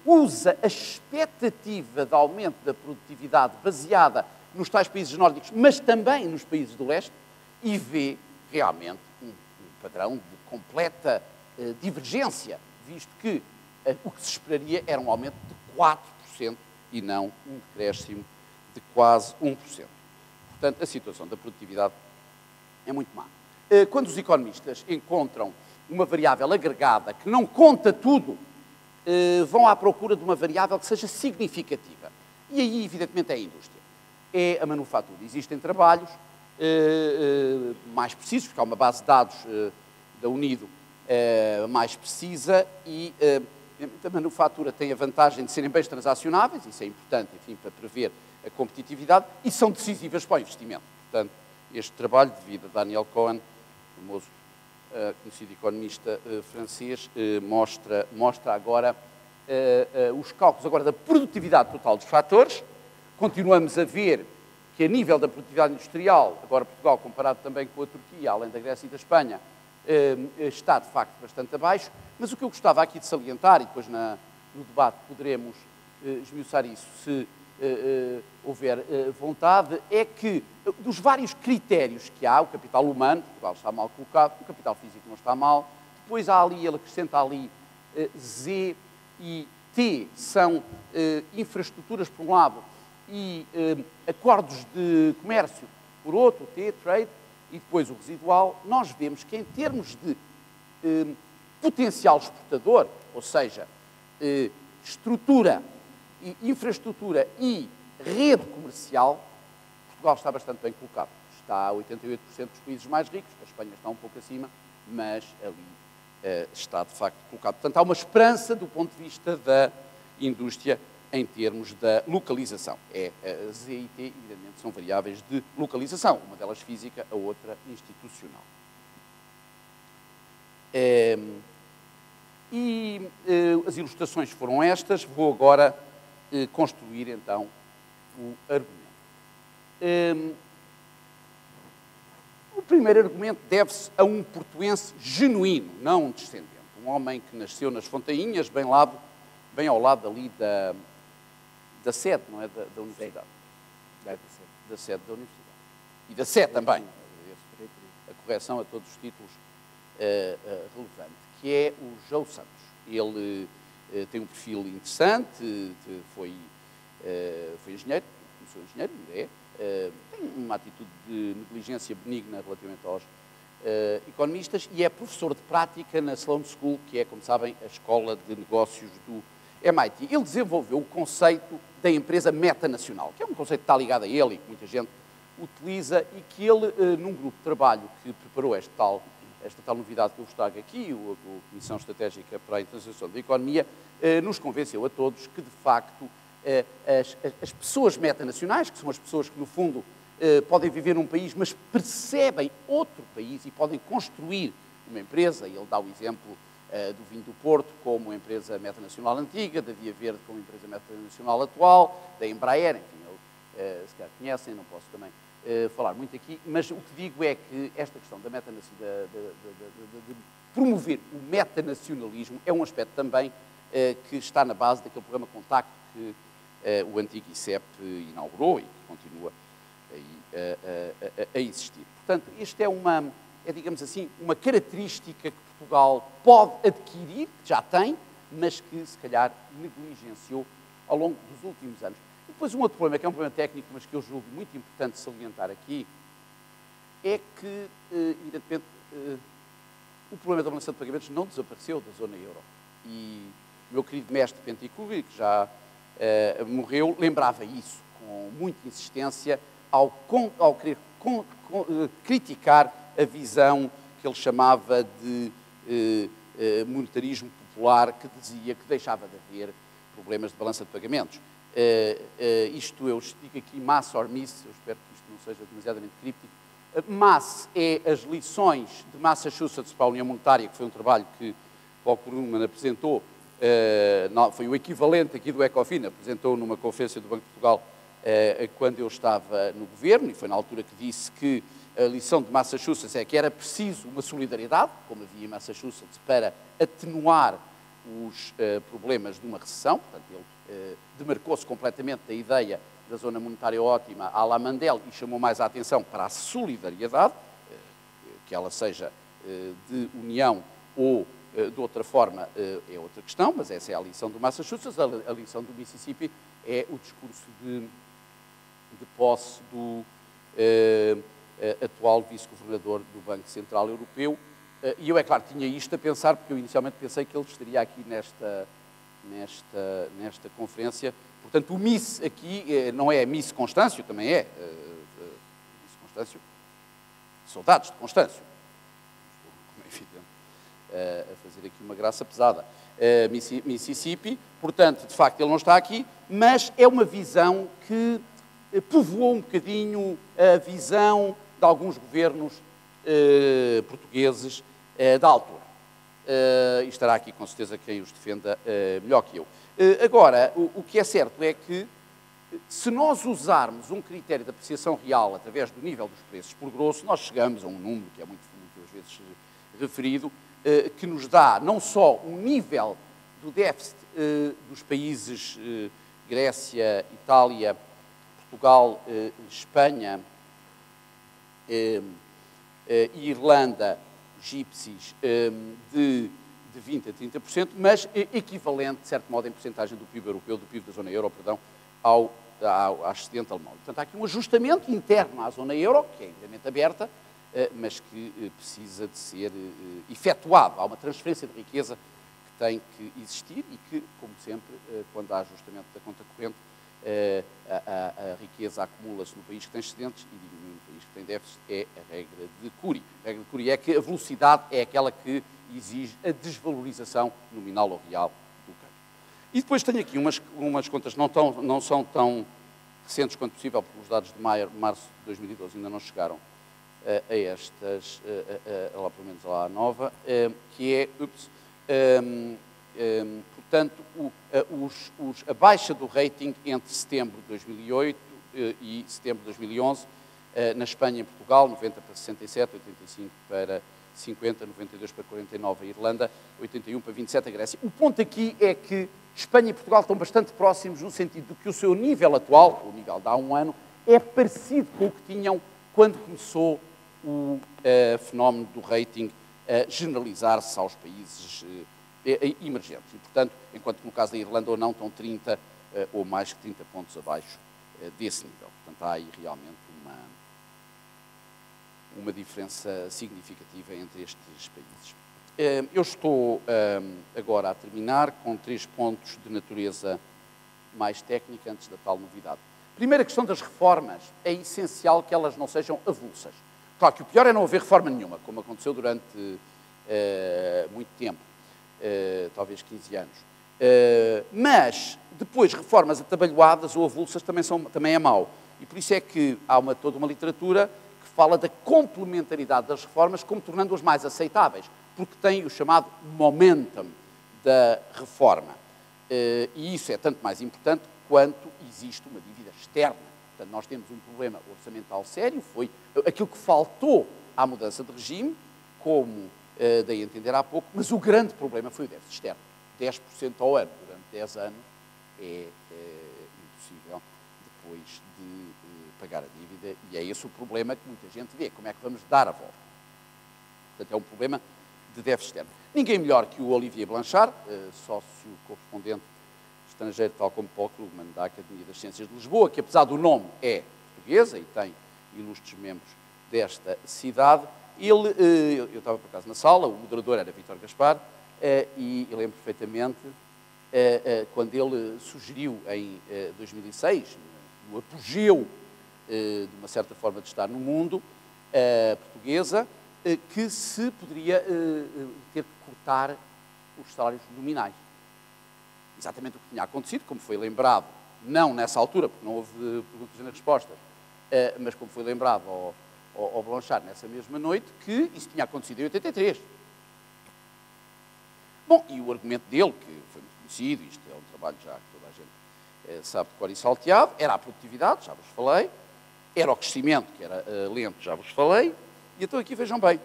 usa a expectativa de aumento da produtividade baseada nos tais países nórdicos, mas também nos países do leste, e vê realmente um padrão de completa divergência, visto que o que se esperaria era um aumento de 4% e não um decréscimo de quase 1%. Portanto, a situação da produtividade é muito má. Quando os economistas encontram uma variável agregada que não conta tudo, vão à procura de uma variável que seja significativa. E aí, evidentemente, é a indústria. É a manufatura. Existem trabalhos mais precisos, porque há uma base de dados da Unido mais precisa, e a manufatura tem a vantagem de serem bens transacionáveis, isso é importante, enfim, para prever a competitividade, e são decisivas para o investimento. Portanto, este trabalho de vida de Daniel Cohen, famoso, conhecido economista francês, mostra agora os cálculos agora da produtividade total dos fatores. Continuamos a ver que a nível da produtividade industrial, agora Portugal comparado também com a Turquia, além da Grécia e da Espanha, está de facto bastante abaixo, mas o que eu gostava aqui de salientar, e depois no debate poderemos esmiuçar isso se houver vontade, é que dos vários critérios que há, o capital humano, Portugal está mal colocado, o capital físico não está mal, depois há ali, ele acrescenta ali Z e T, são infraestruturas por um lado e acordos de comércio por outro, T, trade, e depois o residual. Nós vemos que em termos de potencial exportador, ou seja, estrutura, infraestrutura e rede comercial, Portugal está bastante bem colocado. Está a 88% dos países mais ricos, a Espanha está um pouco acima, mas ali está de facto colocado. Portanto, há uma esperança do ponto de vista da indústria em termos da localização. A Z e T, evidentemente, são variáveis de localização, uma delas física, a outra institucional. As ilustrações foram estas, vou agora construir então o argumento. O primeiro argumento deve-se a um portuense genuíno, não um descendente. Um homem que nasceu nas Fontainhas, bem ao lado ali da sede, não é? Da universidade. Da sede da universidade. E da sede também. A correção a todos os títulos relevante, que é o João Santos. Ele tem um perfil interessante, foi engenheiro, começou engenheiro, tem uma atitude de negligência benigna relativamente aos economistas e é professor de prática na Sloan School, que é, como sabem, a escola de negócios do MIT. Ele desenvolveu o conceito da empresa metanacional, que é um conceito que está ligado a ele e que muita gente utiliza e que ele, num grupo de trabalho que preparou esta tal novidade que eu vos trago aqui, a Comissão Estratégica para a Internacionalização da Economia, nos convenceu a todos que, de facto, as pessoas metanacionais, que são as pessoas que, no fundo, podem viver num país, mas percebem outro país e podem construir uma empresa, e ele dá o exemplo do vinho do Porto como uma empresa metanacional antiga, da Via Verde como empresa metanacional atual, da Embraer, enfim, se calhar conhecem, não posso também falar muito aqui, mas o que digo é que esta questão de promover o metanacionalismo é um aspecto também que está na base daquele programa Contacto que o antigo ICEP inaugurou e que continua a existir. Portanto, isto é, digamos assim, uma característica que Portugal pode adquirir, que já tem, mas que se calhar negligenciou ao longo dos últimos anos. E depois um outro problema, que é um problema técnico, mas que eu julgo muito importante salientar aqui, é que, evidentemente, o problema da balança de pagamentos não desapareceu da zona euro. E o meu querido mestre Penticuri, que já morreu, lembrava isso com muita insistência ao querer criticar a visão que ele chamava de monetarismo popular, que dizia que deixava de haver problemas de balança de pagamentos. Isto eu digo aqui, mass or miss, eu espero que isto não seja demasiadamente críptico. Mass é as lições de Massachusetts para a União Monetária, que foi um trabalho que Paul Krugman apresentou, foi o equivalente aqui do Ecofin, apresentou numa conferência do Banco de Portugal quando eu estava no governo, e foi na altura que disse que a lição de Massachusetts é que era preciso uma solidariedade, como havia em Massachusetts, para atenuar os problemas de uma recessão. Portanto, ele demarcou-se completamente da ideia da zona monetária ótima à la Mandel e chamou mais a atenção para a solidariedade, que ela seja de união ou de outra forma é outra questão, mas essa é a lição do Massachusetts. A lição do Mississippi é o discurso de posse do atual vice-governador do Banco Central Europeu. E eu, é claro, tinha isto a pensar, porque eu inicialmente pensei que ele estaria aqui nesta conferência. Portanto, o Miss aqui não é Miss Constâncio, também é Miss Constâncio, saudades de Constâncio, como é evidente. a fazer aqui uma graça pesada. Mississippi, portanto, de facto, ele não está aqui, mas é uma visão que povoou um bocadinho a visão de alguns governos portugueses da altura. E estará aqui, com certeza, quem os defenda melhor que eu. Agora, o que é certo é que, se nós usarmos um critério de apreciação real através do nível dos preços por grosso, nós chegamos a um número que é muitas vezes referido, que nos dá não só o nível do déficit dos países Grécia, Itália, Portugal, Espanha e Irlanda, gípsias, de 20% a 30%, mas equivalente, de certo modo, em percentagem do PIB europeu, do PIB da zona euro, perdão, ao excedente alemão. Portanto, há aqui um ajustamento interno à zona euro, que é inteiramente aberta, mas que precisa de ser efetuado. Há uma transferência de riqueza que tem que existir e que, como sempre, quando há ajustamento da conta corrente, a riqueza acumula-se no país que tem excedentes e diminui no país que tem déficit. É a regra de Cury. A regra de Cury é que a velocidade é aquela que exige a desvalorização nominal ou real do câmbio. E depois tenho aqui umas contas não são tão recentes quanto possível, porque os dados de março de 2012 ainda não chegaram a estas, lá pelo menos lá à nova, que é, portanto, a baixa do rating entre setembro de 2008 e setembro de 2011, na Espanha e em Portugal, 90 para 67, 85 para 50, 92 para 49 a Irlanda, 81 para 27 a Grécia. O ponto aqui é que Espanha e Portugal estão bastante próximos no sentido de que o seu nível atual, o nível de há um ano, é parecido com o que tinham quando começou o fenómeno do rating a generalizar-se aos países emergentes. E, portanto, enquanto que no caso da Irlanda ou não, estão 30 ou mais que 30 pontos abaixo desse nível. Portanto, há aí realmente uma diferença significativa entre estes países. Eu estou agora a terminar com 3 pontos de natureza mais técnica antes da tal novidade. Primeira questão das reformas. É essencial que elas não sejam avulsas. Claro que o pior é não haver reforma nenhuma, como aconteceu durante muito tempo, talvez 15 anos. Mas, depois, reformas atabalhoadas ou avulsas também é mau. E por isso é que há toda uma literatura que fala da complementaridade das reformas como tornando-as mais aceitáveis, porque tem o chamado momentum da reforma. E isso é tanto mais importante quanto existe uma dívida externa. Portanto, nós temos um problema orçamental sério, foi aquilo que faltou à mudança de regime, como dei a entender há pouco, mas o grande problema foi o déficit externo. 10% ao ano durante 10 anos é impossível depois de pagar a dívida, e é esse o problema que muita gente vê, como é que vamos dar a volta. Portanto, é um problema de déficit externo. Ninguém melhor que o Olivier Blanchard, sócio correspondente estrangeiro, tal como Paul Krugman, da Academia das Ciências de Lisboa, que apesar do nome é portuguesa e tem ilustres membros desta cidade. Eu estava por acaso na sala, o moderador era Vítor Gaspar, e eu lembro perfeitamente quando ele sugeriu em 2006, no apogeu de uma certa forma de estar no mundo, portuguesa, que se poderia ter que cortar os salários nominais. Exatamente o que tinha acontecido, como foi lembrado, não nessa altura, porque não houve perguntas nem respostas, mas como foi lembrado ao Blanchard nessa mesma noite, que isso tinha acontecido em 83. Bom, e o argumento dele, que foi muito conhecido, isto é um trabalho já que toda a gente sabe de cor e salteado, era a produtividade, já vos falei, era o crescimento, que era lento, já vos falei, e então aqui vejam bem,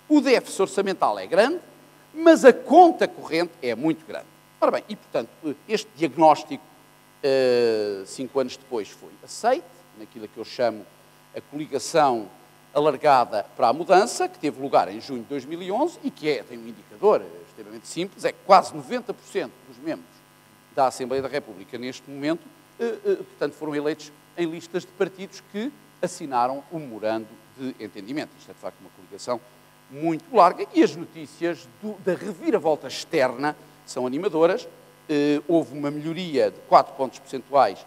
o déficit orçamental é grande, mas a conta corrente é muito grande. Ora bem, e portanto, este diagnóstico, 5 anos depois, foi aceito, naquilo que eu chamo a coligação alargada para a mudança, que teve lugar em junho de 2011 e que tem um indicador extremamente simples, é que quase 90% dos membros da Assembleia da República neste momento, portanto, foram eleitos em listas de partidos que assinaram o memorando de entendimento. Isto é, de facto, uma coligação muito larga e as notícias da reviravolta externa são animadoras. Houve uma melhoria de 4 pontos percentuais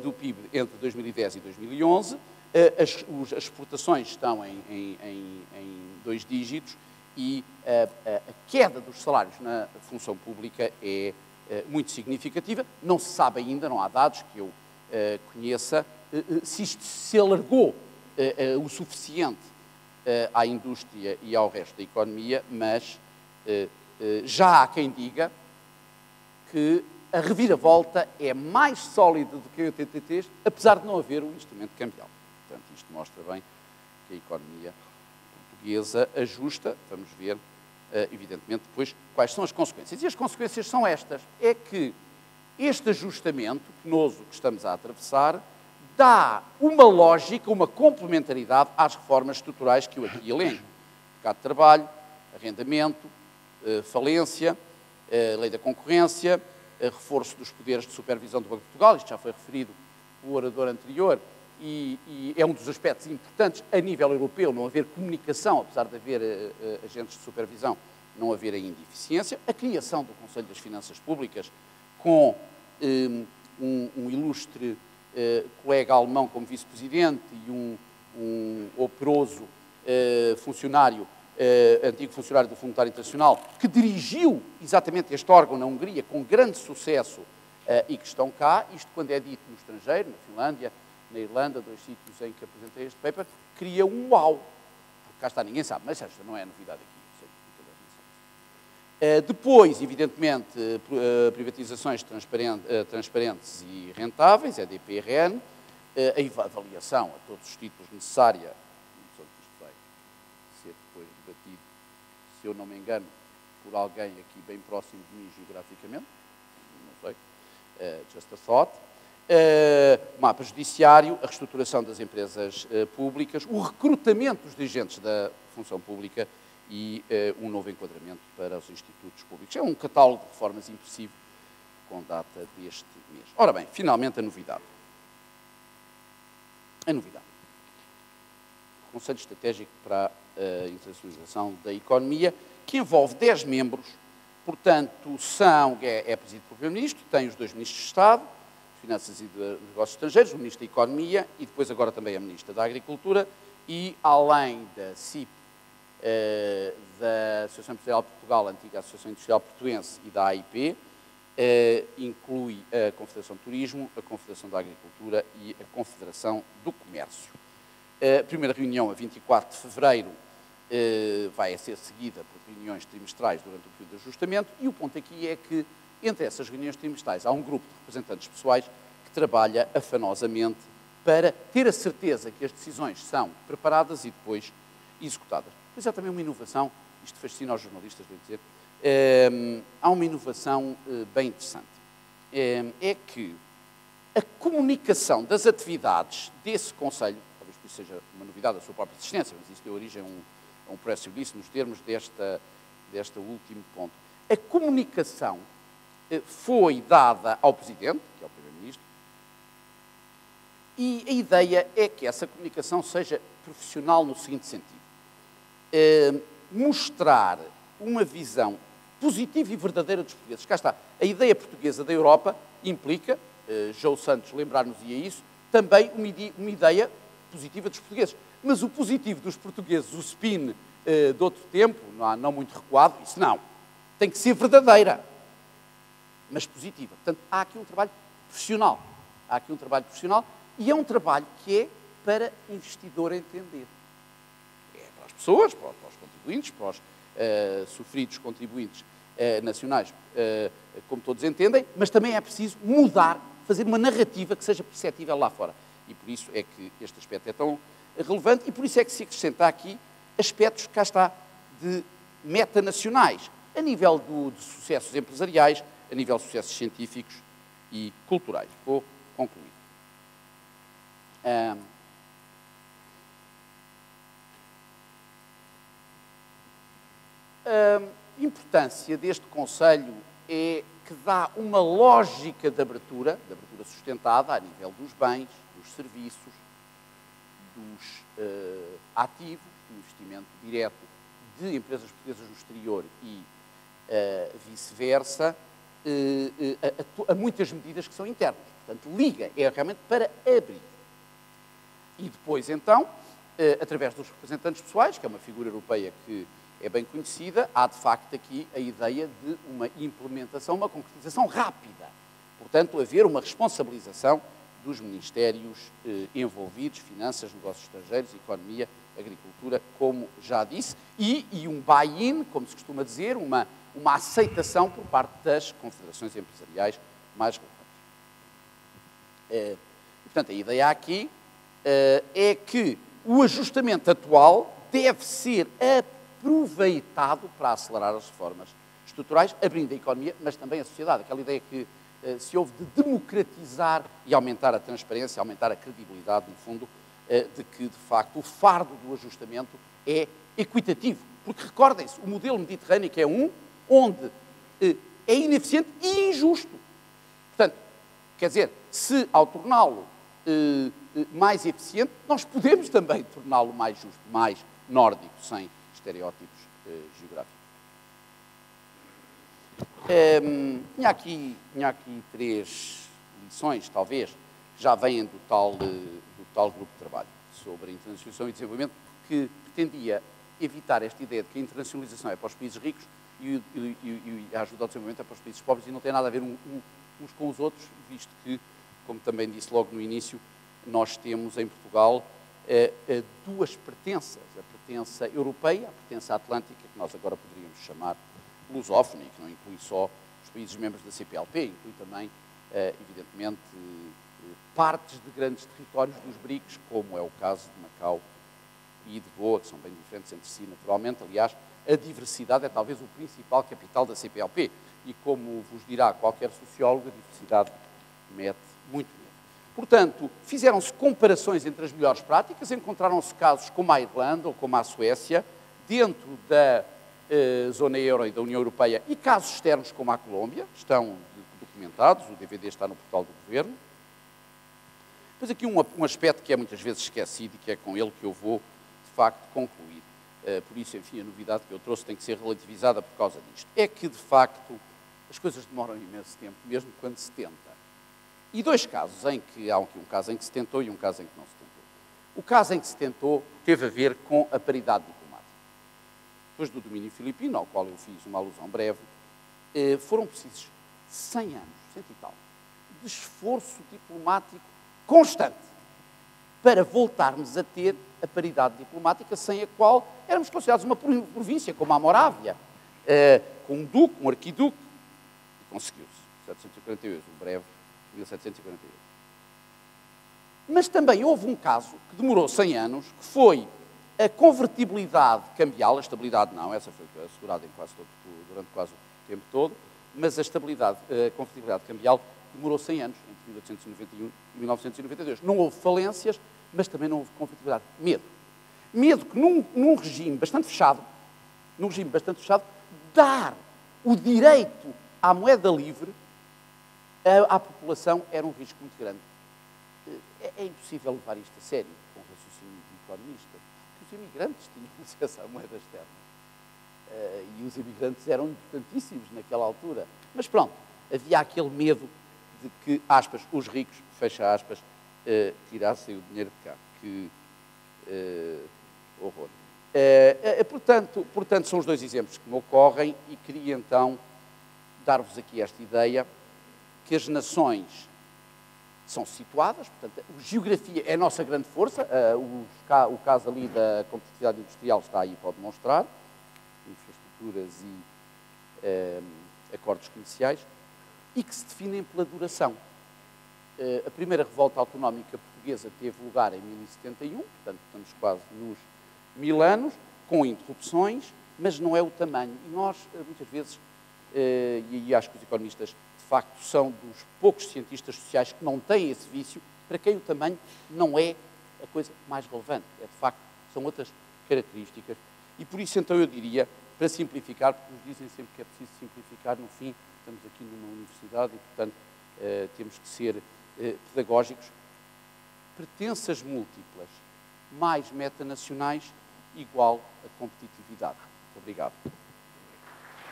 do PIB entre 2010 e 2011, as exportações estão em 2 dígitos e a queda dos salários na função pública é muito significativa. Não se sabe ainda, não há dados que eu conheça, se isto se alargou o suficiente à indústria e ao resto da economia, mas já há quem diga que a reviravolta é mais sólida do que a 83, apesar de não haver um instrumento cambial. Portanto, isto mostra bem que a economia portuguesa ajusta. Vamos ver, evidentemente, depois quais são as consequências. E as consequências são estas. É que este ajustamento penoso que estamos a atravessar dá uma lógica, uma complementaridade às reformas estruturais que eu aqui elenco. Mercado de trabalho, arrendamento, falência, lei da concorrência, reforço dos poderes de supervisão do Banco de Portugal, isto já foi referido pelo orador anterior, e é um dos aspectos importantes a nível europeu, não haver comunicação, apesar de haver agentes de supervisão, não haver ainda eficiência, a criação do Conselho das Finanças Públicas, com um ilustre colega alemão como vice-presidente e um operoso funcionário, antigo funcionário do Fundo Monetário Internacional, que dirigiu exatamente este órgão na Hungria com grande sucesso e que estão cá. Isto, quando é dito no estrangeiro, na Finlândia, na Irlanda, 2 sítios em que apresentei este paper, cria um uau. Porque cá está, ninguém sabe, mas esta não é a novidade aqui. Depois, evidentemente, privatizações transparentes e rentáveis, EDP-RN, a avaliação a todos os títulos necessária, isto vai ser depois debatido, se eu não me engano, por alguém aqui bem próximo de mim geograficamente, não sei, just a thought. Mapa judiciário, a reestruturação das empresas públicas, o recrutamento dos dirigentes da função pública e um novo enquadramento para os institutos públicos. É um catálogo de reformas impressivo com data deste mês. Ora bem, finalmente a novidade. A novidade. O Conselho Estratégico para a Internacionalização da Economia, que envolve 10 membros, portanto, é presidido pelo Primeiro-Ministro, tem os 2 Ministros de Estado, de Finanças e de Negócios Estrangeiros, o Ministro da Economia e depois agora também a Ministra da Agricultura e, além da CIP, da Associação Industrial de Portugal, a antiga Associação Industrial Portuense e da AIP, inclui a Confederação do Turismo, a Confederação da Agricultura e a Confederação do Comércio. A primeira reunião, a 24 de fevereiro, vai ser seguida por reuniões trimestrais durante o período de ajustamento e o ponto aqui é que, entre essas reuniões trimestrais, há um grupo de representantes pessoais que trabalha afanosamente para ter a certeza que as decisões são preparadas e depois executadas. Mas há também uma inovação, isto fascina aos jornalistas, devo dizer, há uma inovação bem interessante. É que a comunicação das atividades desse Conselho, talvez por isso seja uma novidade da sua própria existência, mas isso deu origem a um press release nos termos deste último ponto. A comunicação foi dada ao Presidente, que é o Primeiro-Ministro, e a ideia é que essa comunicação seja profissional no seguinte sentido. Mostrar uma visão positiva e verdadeira dos portugueses. Cá está, a ideia portuguesa da Europa implica, João Santos lembrar-nos-ia isso, também uma ideia positiva dos portugueses. Mas o positivo dos portugueses, o spin de outro tempo, não muito recuado, isso não. Tem que ser verdadeira, mas positiva. Portanto, há aqui um trabalho profissional. Há aqui um trabalho profissional e é um trabalho que é para investidor entender. Pessoas, para os contribuintes, para os sofridos contribuintes nacionais, como todos entendem, mas também é preciso mudar, fazer uma narrativa que seja perceptível lá fora. E por isso é que este aspecto é tão relevante e por isso é que se acrescenta aqui aspectos, cá está, de metanacionais, a nível de sucessos empresariais, a nível de sucessos científicos e culturais. Vou concluir. A importância deste Conselho é que dá uma lógica de abertura sustentada a nível dos bens, dos serviços, dos ativos, do investimento direto de empresas portuguesas no exterior e vice-versa, a muitas medidas que são internas. Portanto, liga, é realmente para abrir. E depois, então, através dos representantes pessoais, que é uma figura europeia que é bem conhecida, há de facto aqui a ideia de uma implementação, uma concretização rápida. Portanto, haver uma responsabilização dos ministérios envolvidos, finanças, negócios estrangeiros, economia, agricultura, como já disse, e um buy-in, como se costuma dizer, uma aceitação por parte das confederações empresariais mais relevantes. Portanto, a ideia aqui é que o ajustamento atual deve ser aproveitado para acelerar as reformas estruturais, abrindo a economia, mas também a sociedade. Aquela ideia que se houve de democratizar e aumentar a transparência, aumentar a credibilidade, no fundo, de que, de facto, o fardo do ajustamento é equitativo. Porque, recordem-se, o modelo mediterrâneo é onde é ineficiente e injusto. Portanto, quer dizer, se ao torná-lo mais eficiente, nós podemos também torná-lo mais justo, mais nórdico, sem estereótipos geográficos. Tinha aqui 3 lições, talvez, que já vêm do tal grupo de trabalho sobre a internacionalização e desenvolvimento, que pretendia evitar esta ideia de que a internacionalização é para os países ricos e a ajuda ao desenvolvimento é para os países pobres e não tem nada a ver uns com os outros, visto que, como também disse logo no início, nós temos em Portugal 2 pertenças, a pertença europeia, a pertença atlântica, que nós agora poderíamos chamar lusófona, e que não inclui só os países membros da CPLP, inclui também, evidentemente, partes de grandes territórios dos BRICS, como é o caso de Macau e de Goa, que são bem diferentes entre si, naturalmente. Aliás, a diversidade é talvez o principal capital da CPLP, e como vos dirá qualquer sociólogo, a diversidade mete muito medo. Portanto, fizeram-se comparações entre as melhores práticas, encontraram-se casos como a Irlanda ou como a Suécia, dentro da zona euro e da União Europeia, e casos externos como a Colômbia, estão documentados, o DVD está no portal do Governo. Depois aqui um aspecto que é muitas vezes esquecido e que é com ele que eu vou, de facto, concluir. Por isso, enfim, a novidade que eu trouxe tem que ser relativizada por causa disto. É que, de facto, as coisas demoram imenso tempo, mesmo quando se tenta. E 2 casos em que, há aqui um caso em que se tentou e um caso em que não se tentou. O caso em que se tentou teve a ver com a paridade diplomática. Depois do domínio filipino, ao qual eu fiz uma alusão breve, foram precisos 100 anos, 100 e tal, de esforço diplomático constante para voltarmos a ter a paridade diplomática, sem a qual éramos considerados uma província, como a Morávia, com um duque, um arquiduque, e conseguiu-se, 748, o breve 1748. Mas também houve um caso que demorou 100 anos, que foi a convertibilidade cambial, a estabilidade não, essa foi assegurada durante quase o tempo todo, mas a convertibilidade cambial demorou 100 anos, entre 1891 e 1992. Não houve falências, mas também não houve convertibilidade. Medo. Medo que num regime bastante fechado, dar o direito à moeda livre à população era um risco muito grande. É impossível levar isto a sério com o raciocínio de economista, porque os imigrantes tinham acesso à moeda externa. E os imigrantes eram importantíssimos naquela altura. Mas pronto, havia aquele medo de que, aspas, os ricos, fecha aspas, tirassem o dinheiro de cá. Que horror. Portanto, são os 2 exemplos que me ocorrem e queria então dar-vos aqui esta ideia que as nações são situadas, portanto, a geografia é a nossa grande força, o caso ali da competitividade industrial está aí para demonstrar, infraestruturas e acordos comerciais, e que se definem pela duração. A primeira revolta autonómica portuguesa teve lugar em 1071, portanto, estamos quase nos 1000 anos, com interrupções, mas não é o tamanho. E nós, muitas vezes, e acho que os economistas, de facto, são dos poucos cientistas sociais que não têm esse vício, para quem o tamanho não é a coisa mais relevante. De facto, são outras características. E por isso, então, eu diria, para simplificar, porque nos dizem sempre que é preciso simplificar, no fim, estamos aqui numa universidade e, portanto, temos que ser pedagógicos. Pertenças múltiplas mais metanacionais igual a competitividade. Muito obrigado.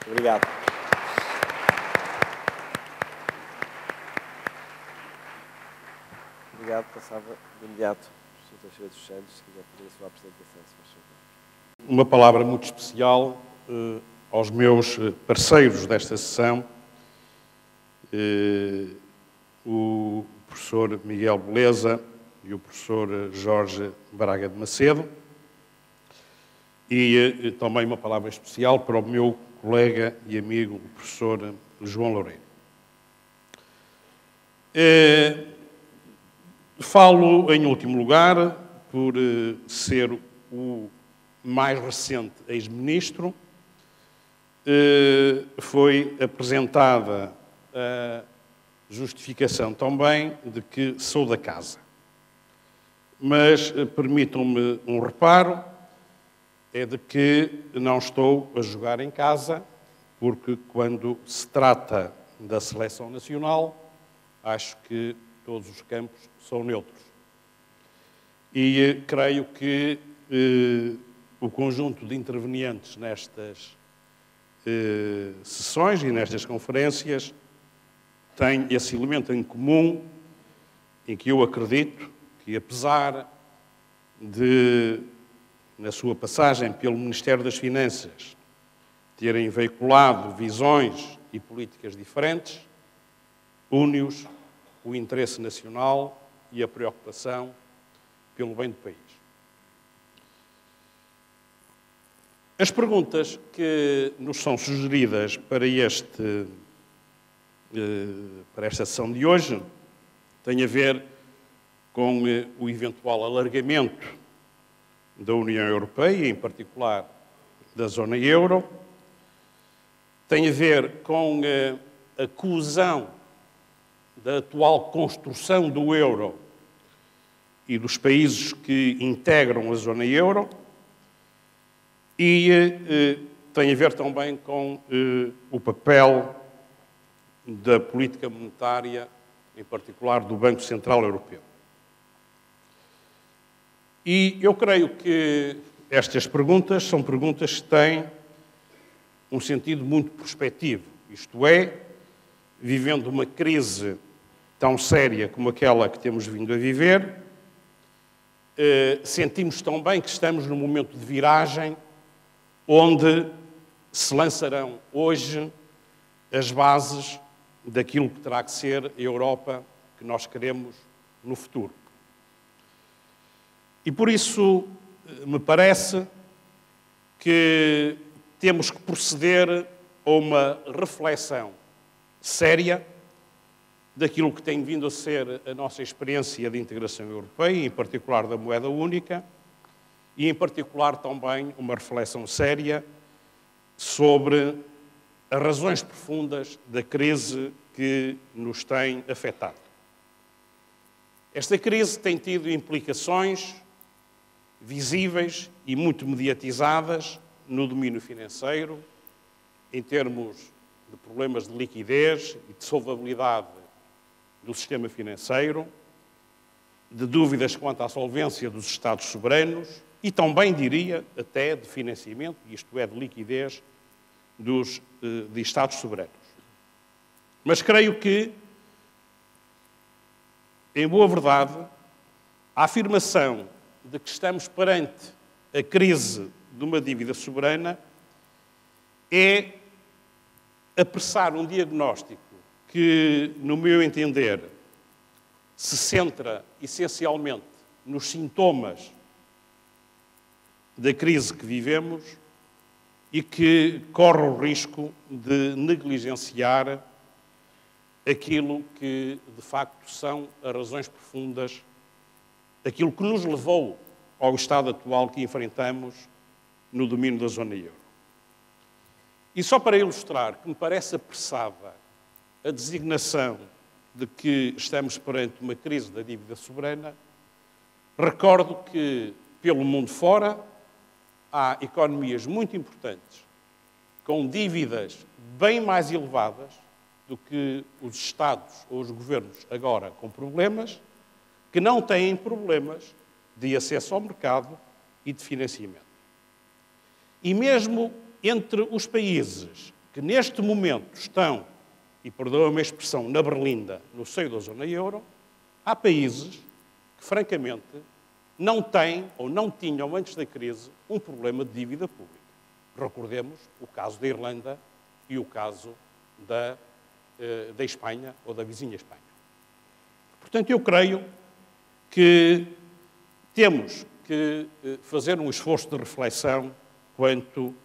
Obrigado. Obrigado. Passava de imediato, Sr. Teixeira dos Santos, se quiser fazer a sua apresentação, se faz favor. uma palavra muito especial aos meus parceiros desta sessão, o professor Miguel Beleza e o professor Jorge Braga de Macedo, e também uma palavra especial para o meu colega e amigo, o professor João Loureiro. Falo, em último lugar, por ser o mais recente ex-ministro. Foi apresentada a justificação também de que sou da casa. Mas permitam-me um reparo, é de que não estou a jogar em casa, porque quando se trata da seleção nacional, acho que todos os campos são neutros. E creio que o conjunto de intervenientes nestas sessões e nestas conferências tem esse elemento em comum, em que eu acredito que, apesar de, na sua passagem pelo Ministério das Finanças, terem veiculado visões e políticas diferentes, une-os o interesse nacional e a preocupação pelo bem do país. As perguntas que nos são sugeridas para esta sessão de hoje têm a ver com o eventual alargamento da União Europeia, em particular da zona euro, tem a ver com a coesão da atual construção do euro e dos países que integram a zona euro, e tem a ver também com o papel da política monetária, em particular do Banco Central Europeu. E eu creio que estas perguntas são perguntas que têm um sentido muito prospectivo, isto é, vivendo uma crise tão séria como aquela que temos vindo a viver, sentimos também que estamos num momento de viragem onde se lançarão hoje as bases daquilo que terá que ser a Europa que nós queremos no futuro. E por isso me parece que temos que proceder a uma reflexão séria daquilo que tem vindo a ser a nossa experiência de integração europeia, em particular da moeda única, e em particular também uma reflexão séria sobre as razões profundas da crise que nos tem afetado. Esta crise tem tido implicações visíveis e muito mediatizadas no domínio financeiro, em termos de problemas de liquidez e de solvabilidade do sistema financeiro, de dúvidas quanto à solvência dos Estados soberanos e também, diria, até de financiamento, isto é, de liquidez de Estados soberanos. Mas creio que, em boa verdade, a afirmação de que estamos perante a crise de uma dívida soberana é apressar um diagnóstico que, no meu entender, se centra essencialmente nos sintomas da crise que vivemos e que corre o risco de negligenciar aquilo que, de facto, são as razões profundas, aquilo que nos levou ao estado atual que enfrentamos no domínio da zona euro. E só para ilustrar que me parece apressada a designação de que estamos perante uma crise da dívida soberana, recordo que, pelo mundo fora, há economias muito importantes com dívidas bem mais elevadas do que os Estados ou os governos agora com problemas, que não têm problemas de acesso ao mercado e de financiamento. E mesmo entre os países que neste momento estão, e perdoa-me a expressão, na berlinda, no seio da zona euro, há países que, francamente, não têm ou não tinham, antes da crise, um problema de dívida pública. Recordemos o caso da Irlanda e o caso da Espanha ou da vizinha Espanha. Portanto, eu creio que temos que fazer um esforço de reflexão quanto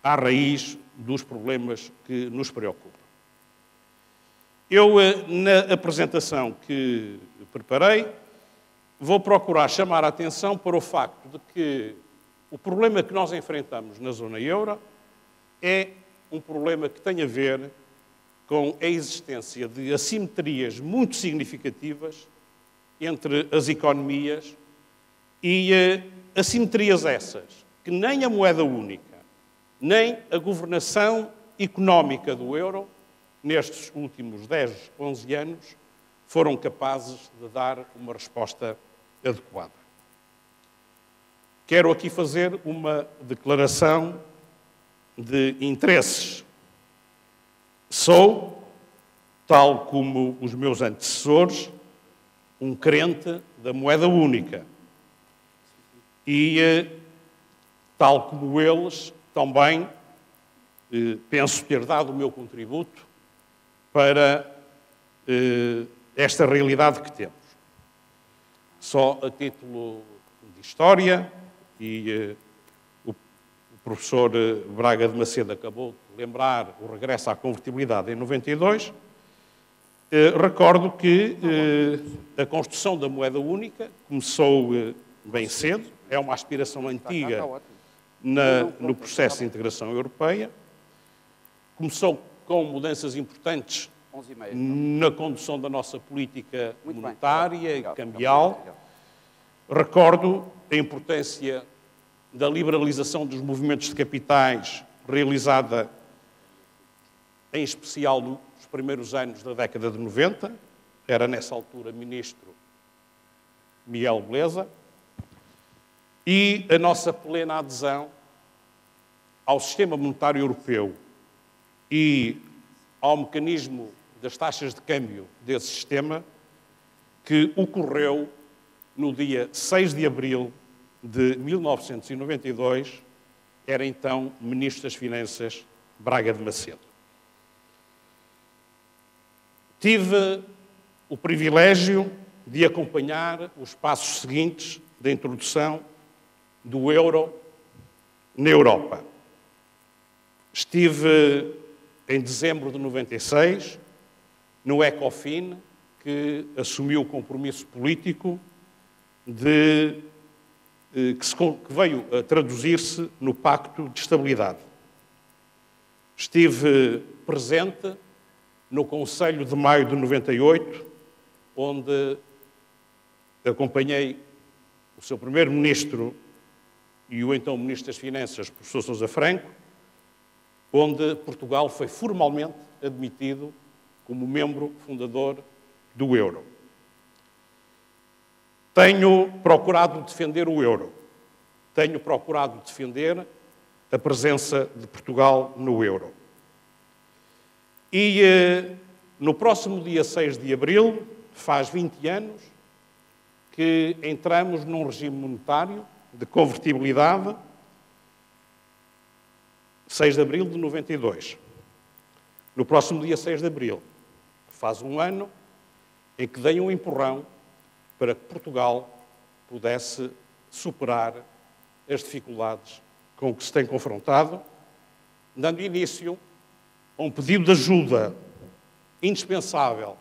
à raiz dos problemas que nos preocupam. Eu, na apresentação que preparei, vou procurar chamar a atenção para o facto de que o problema que nós enfrentamos na zona euro é um problema que tem a ver com a existência de assimetrias muito significativas entre as economias e assimetrias essas que nem a moeda única, nem a governação económica do euro, nestes últimos 10, 11 anos, foram capazes de dar uma resposta adequada. Quero aqui fazer uma declaração de interesses. Sou, tal como os meus antecessores, um crente da moeda única. E, tal como eles, também penso ter dado o meu contributo para esta realidade que temos. Só a título de história, e o professor Braga de Macedo acabou de lembrar o regresso à convertibilidade em 92, recordo que a construção da moeda única começou bem cedo, é uma aspiração antiga no processo de integração europeia, começou com mudanças importantes na condução da nossa política monetária e cambial. Recordo a importância da liberalização dos movimentos de capitais realizada em especial nos primeiros anos da década de 90. Era nessa altura ministro Miguel Beleza. E a nossa plena adesão ao sistema monetário europeu e ao mecanismo das taxas de câmbio desse sistema, que ocorreu no dia 6 de abril de 1992, era então Ministro das Finanças Braga de Macedo. Tive o privilégio de acompanhar os passos seguintes da introdução do euro na Europa. Estive em dezembro de 96, no Ecofin, que assumiu o compromisso político que veio a traduzir-se no Pacto de Estabilidade. Estive presente no Conselho de Maio de 98, onde acompanhei o seu primeiro-ministro e o então Ministro das Finanças, professor Sousa Franco, onde Portugal foi formalmente admitido como membro fundador do euro. Tenho procurado defender o euro. Tenho procurado defender a presença de Portugal no euro. E no próximo dia 6 de abril, faz 20 anos, que entramos num regime monetário de convertibilidade, 6 de abril de 92. No próximo dia 6 de abril, faz um ano, em que dei um empurrão para que Portugal pudesse superar as dificuldades com que se tem confrontado, dando início a um pedido de ajuda indispensável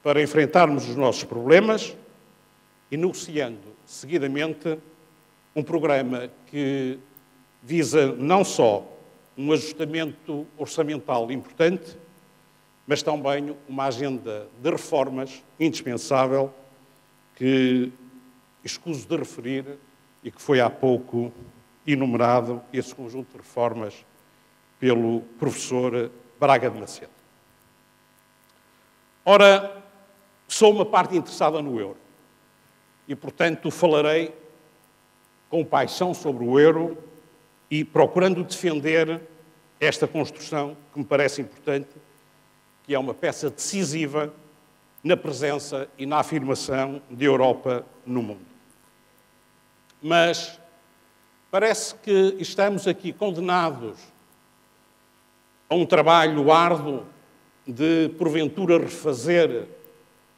para enfrentarmos os nossos problemas e negociando, seguidamente, um programa que visa não só um ajustamento orçamental importante, mas também uma agenda de reformas indispensável que escuso de referir e que foi há pouco enumerado, esse conjunto de reformas, pelo professor Braga de Macedo. Ora, sou uma parte interessada no euro e, portanto, falarei com paixão sobre o euro e procurando defender esta construção que me parece importante, que é uma peça decisiva na presença e na afirmação da Europa no mundo. mas parece que estamos aqui condenados a um trabalho árduo de, porventura, refazer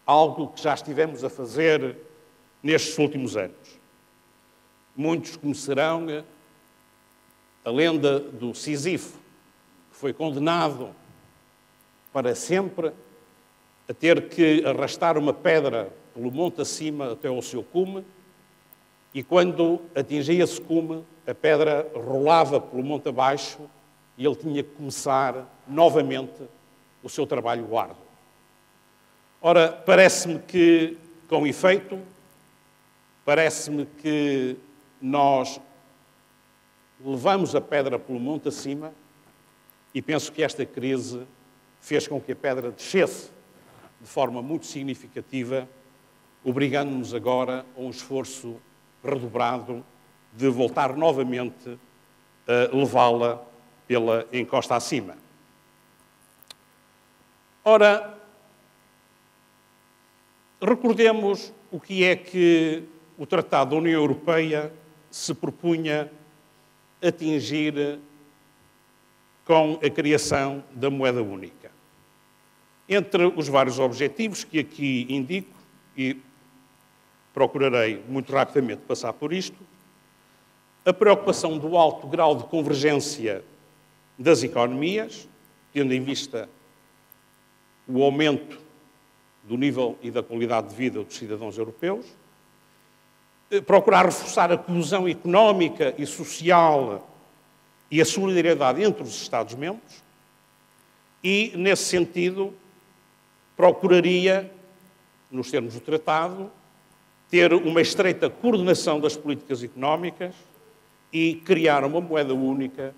algo que já estivemos a fazer nestes últimos anos. Muitos conhecerão a lenda do Sísifo, que foi condenado para sempre a ter que arrastar uma pedra pelo monte acima até ao seu cume, e quando atingia esse cume, a pedra rolava pelo monte abaixo e ele tinha que começar novamente o seu trabalho árduo. Ora, parece-me que, com efeito, parece-me que nós levamos a pedra pelo monte acima e penso que esta crise fez com que a pedra descesse de forma muito significativa, obrigando-nos agora a um esforço redobrado de voltar novamente a levá-la pela encosta acima. Ora, recordemos o que é que o Tratado da União Europeia se propunha atingir com a criação da moeda única. Entre os vários objetivos que aqui indico, e procurarei muito rapidamente passar por isto, a preocupação do alto grau de convergência das economias, tendo em vista o aumento do nível e da qualidade de vida dos cidadãos europeus, procurar reforçar a coesão económica e social e a solidariedade entre os Estados-membros e, nesse sentido, procuraria, nos termos do tratado, ter uma estreita coordenação das políticas económicas e criar uma moeda única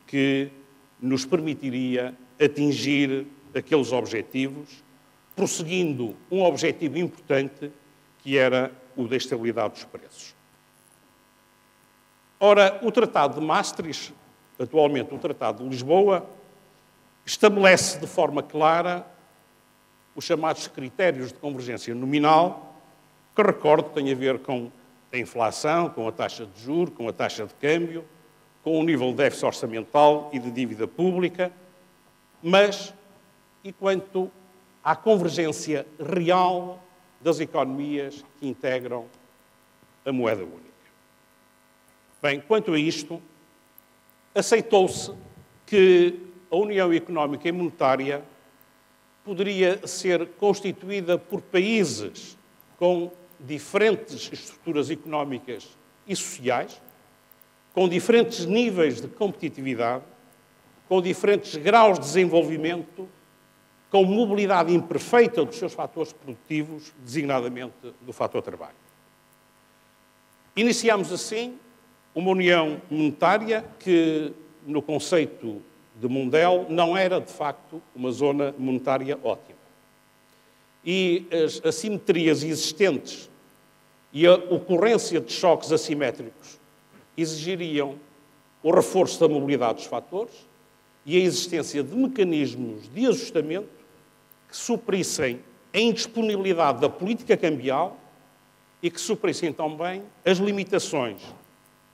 que nos permitiria atingir aqueles objetivos, prosseguindo um objetivo importante, que era o da estabilidade dos preços. Ora, o Tratado de Maastricht, atualmente o Tratado de Lisboa, estabelece de forma clara os chamados critérios de convergência nominal, que, recordo, têm a ver com a inflação, com a taxa de juros, com a taxa de câmbio, com o nível de déficit orçamental e de dívida pública, mas e quanto à convergência real das economias que integram a moeda única. Bem, quanto a isto, aceitou-se que a União Económica e Monetária poderia ser constituída por países com diferentes estruturas económicas e sociais, com diferentes níveis de competitividade, com diferentes graus de desenvolvimento, com mobilidade imperfeita dos seus fatores produtivos, designadamente do fator trabalho. Iniciámos assim uma união monetária que, no conceito de Mundell, não era, de facto, uma zona monetária ótima. E as assimetrias existentes e a ocorrência de choques assimétricos exigiriam o reforço da mobilidade dos fatores e a existência de mecanismos de ajustamento que suprissem a indisponibilidade da política cambial e que suprissem também as limitações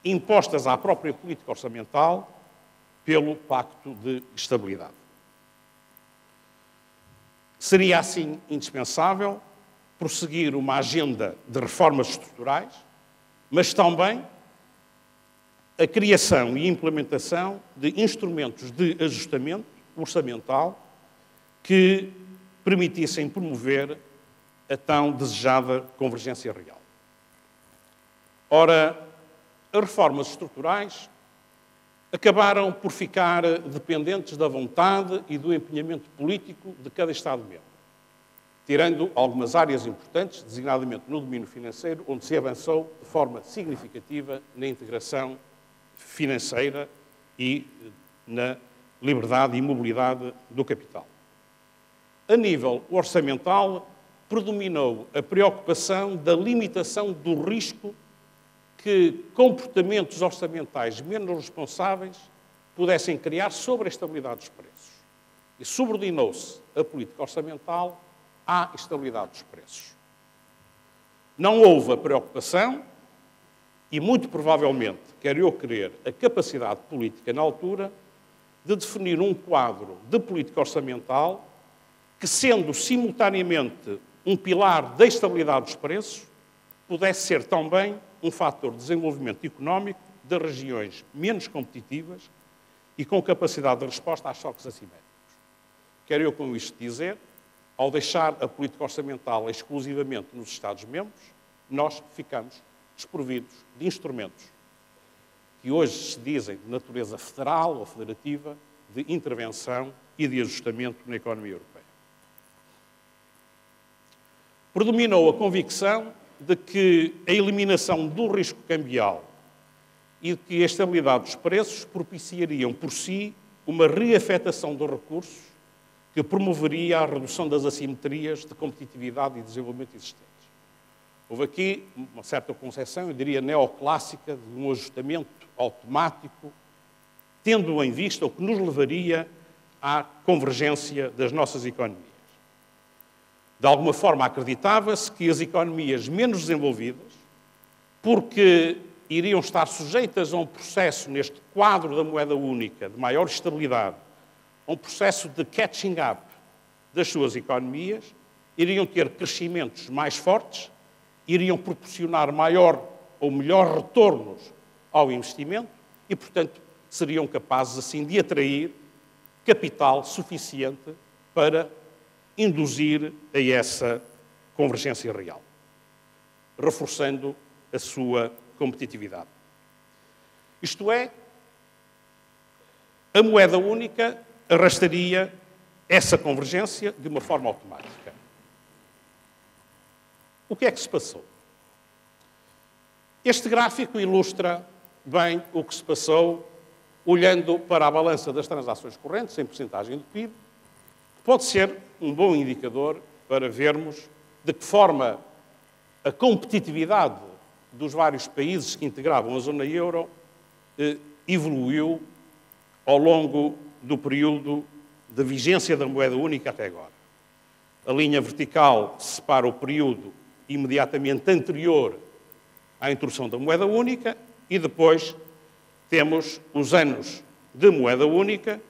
impostas à própria política orçamental pelo Pacto de Estabilidade. Seria, assim, indispensável prosseguir uma agenda de reformas estruturais, mas também a criação e implementação de instrumentos de ajustamento orçamental que permitissem promover a tão desejada convergência real. Ora, as reformas estruturais acabaram por ficar dependentes da vontade e do empenhamento político de cada Estado-membro, tirando algumas áreas importantes, designadamente no domínio financeiro, onde se avançou de forma significativa na integração financeira e na liberdade e mobilidade do capital. A nível orçamental, predominou a preocupação da limitação do risco que comportamentos orçamentais menos responsáveis pudessem criar sobre a estabilidade dos preços. E subordinou-se a política orçamental à estabilidade dos preços. Não houve a preocupação e muito provavelmente, quero eu crer, a capacidade política na altura de definir um quadro de política orçamental que, sendo simultaneamente um pilar da estabilidade dos preços, pudesse ser também um fator de desenvolvimento económico das regiões menos competitivas e com capacidade de resposta a choques assimétricos. Quero eu com isto dizer, ao deixar a política orçamental exclusivamente nos Estados-membros, nós ficamos desprovidos de instrumentos que hoje se dizem de natureza federal ou federativa, de intervenção e de ajustamento na economia europeia. Predominou a convicção de que a eliminação do risco cambial e de que a estabilidade dos preços propiciariam por si uma reafetação dos recursos que promoveria a redução das assimetrias de competitividade e desenvolvimento existentes. Houve aqui uma certa concepção, eu diria neoclássica, de um ajustamento automático, tendo em vista o que nos levaria à convergência das nossas economias. De alguma forma, acreditava-se que as economias menos desenvolvidas, porque iriam estar sujeitas a um processo neste quadro da moeda única de maior estabilidade, a um processo de catching up das suas economias, iriam ter crescimentos mais fortes, iriam proporcionar maior ou melhor retornos ao investimento e, portanto, seriam capazes, assim, de atrair capital suficiente para induzir a essa convergência real, reforçando a sua competitividade. Isto é, a moeda única arrastaria essa convergência de uma forma automática. O que é que se passou? Este gráfico ilustra bem o que se passou olhando para a balança das transações correntes em percentagem do PIB. Pode ser um bom indicador para vermos de que forma a competitividade dos vários países que integravam a zona euro evoluiu ao longo do período de vigência da moeda única até agora. A linha vertical separa o período imediatamente anterior à introdução da moeda única e depois temos os anos de moeda única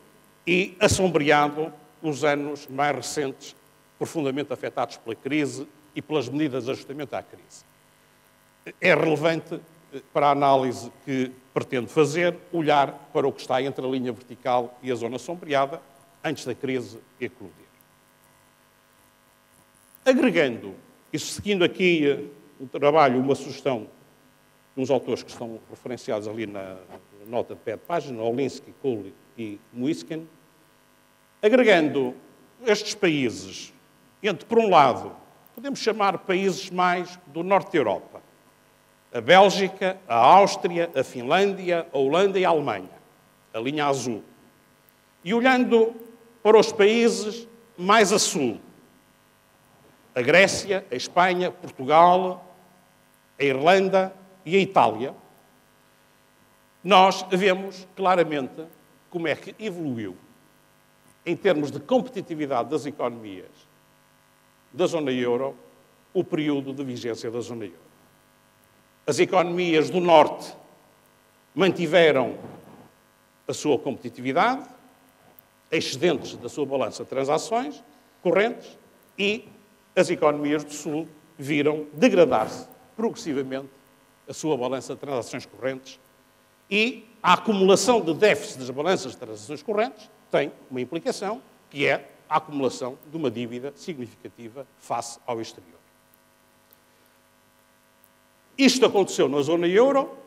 e, assombreado, os anos mais recentes, profundamente afetados pela crise e pelas medidas de ajustamento à crise. É relevante para a análise que pretendo fazer, olhar para o que está entre a linha vertical e a zona sombreada, antes da crise eclodir. Agregando e seguindo aqui um trabalho, uma sugestão de uns autores que estão referenciados ali na nota de pé de página, Olinsky, Cole e Muisken, agregando estes países, entre, por um lado, podemos chamar países mais do norte da Europa, a Bélgica, a Áustria, a Finlândia, a Holanda e a Alemanha, a linha azul. E olhando para os países mais a sul, a Grécia, a Espanha, Portugal, a Irlanda e a Itália, nós vemos claramente como é que evoluiu, em termos de competitividade das economias da zona euro, o período de vigência da zona euro. As economias do norte mantiveram a sua competitividade, excedentes da sua balança de transações correntes, e as economias do sul viram degradar-se progressivamente a sua balança de transações correntes e a acumulação de déficit das balanças de transações correntes tem uma implicação, que é a acumulação de uma dívida significativa face ao exterior. Isto aconteceu na zona euro,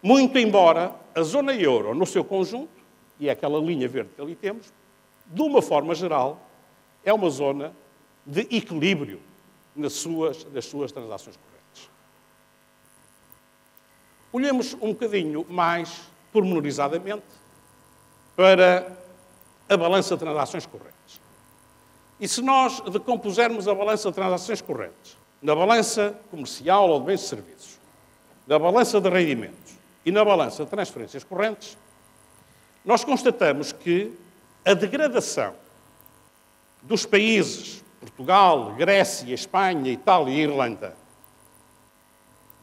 muito embora a zona euro, no seu conjunto, e é aquela linha verde que ali temos, de uma forma geral, é uma zona de equilíbrio nas suas transações correntes. Olhemos um bocadinho mais pormenorizadamente para a balança de transações correntes. E se nós decompusermos a balança de transações correntes na balança comercial ou de bens e serviços, na balança de rendimentos e na balança de transferências correntes, nós constatamos que a degradação dos países Portugal, Grécia, Espanha, Itália e Irlanda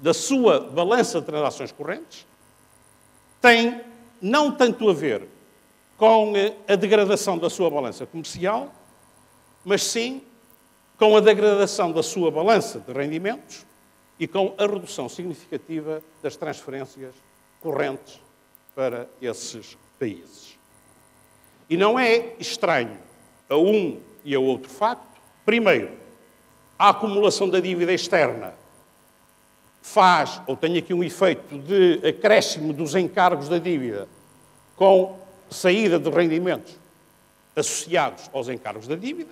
da sua balança de transações correntes tem não tanto a ver com a degradação da sua balança comercial, mas sim com a degradação da sua balança de rendimentos e com a redução significativa das transferências correntes para esses países. E não é estranho a um e a outro facto. Primeiro, a acumulação da dívida externa faz, ou tem aqui um efeito de acréscimo dos encargos da dívida com saída de rendimentos associados aos encargos da dívida,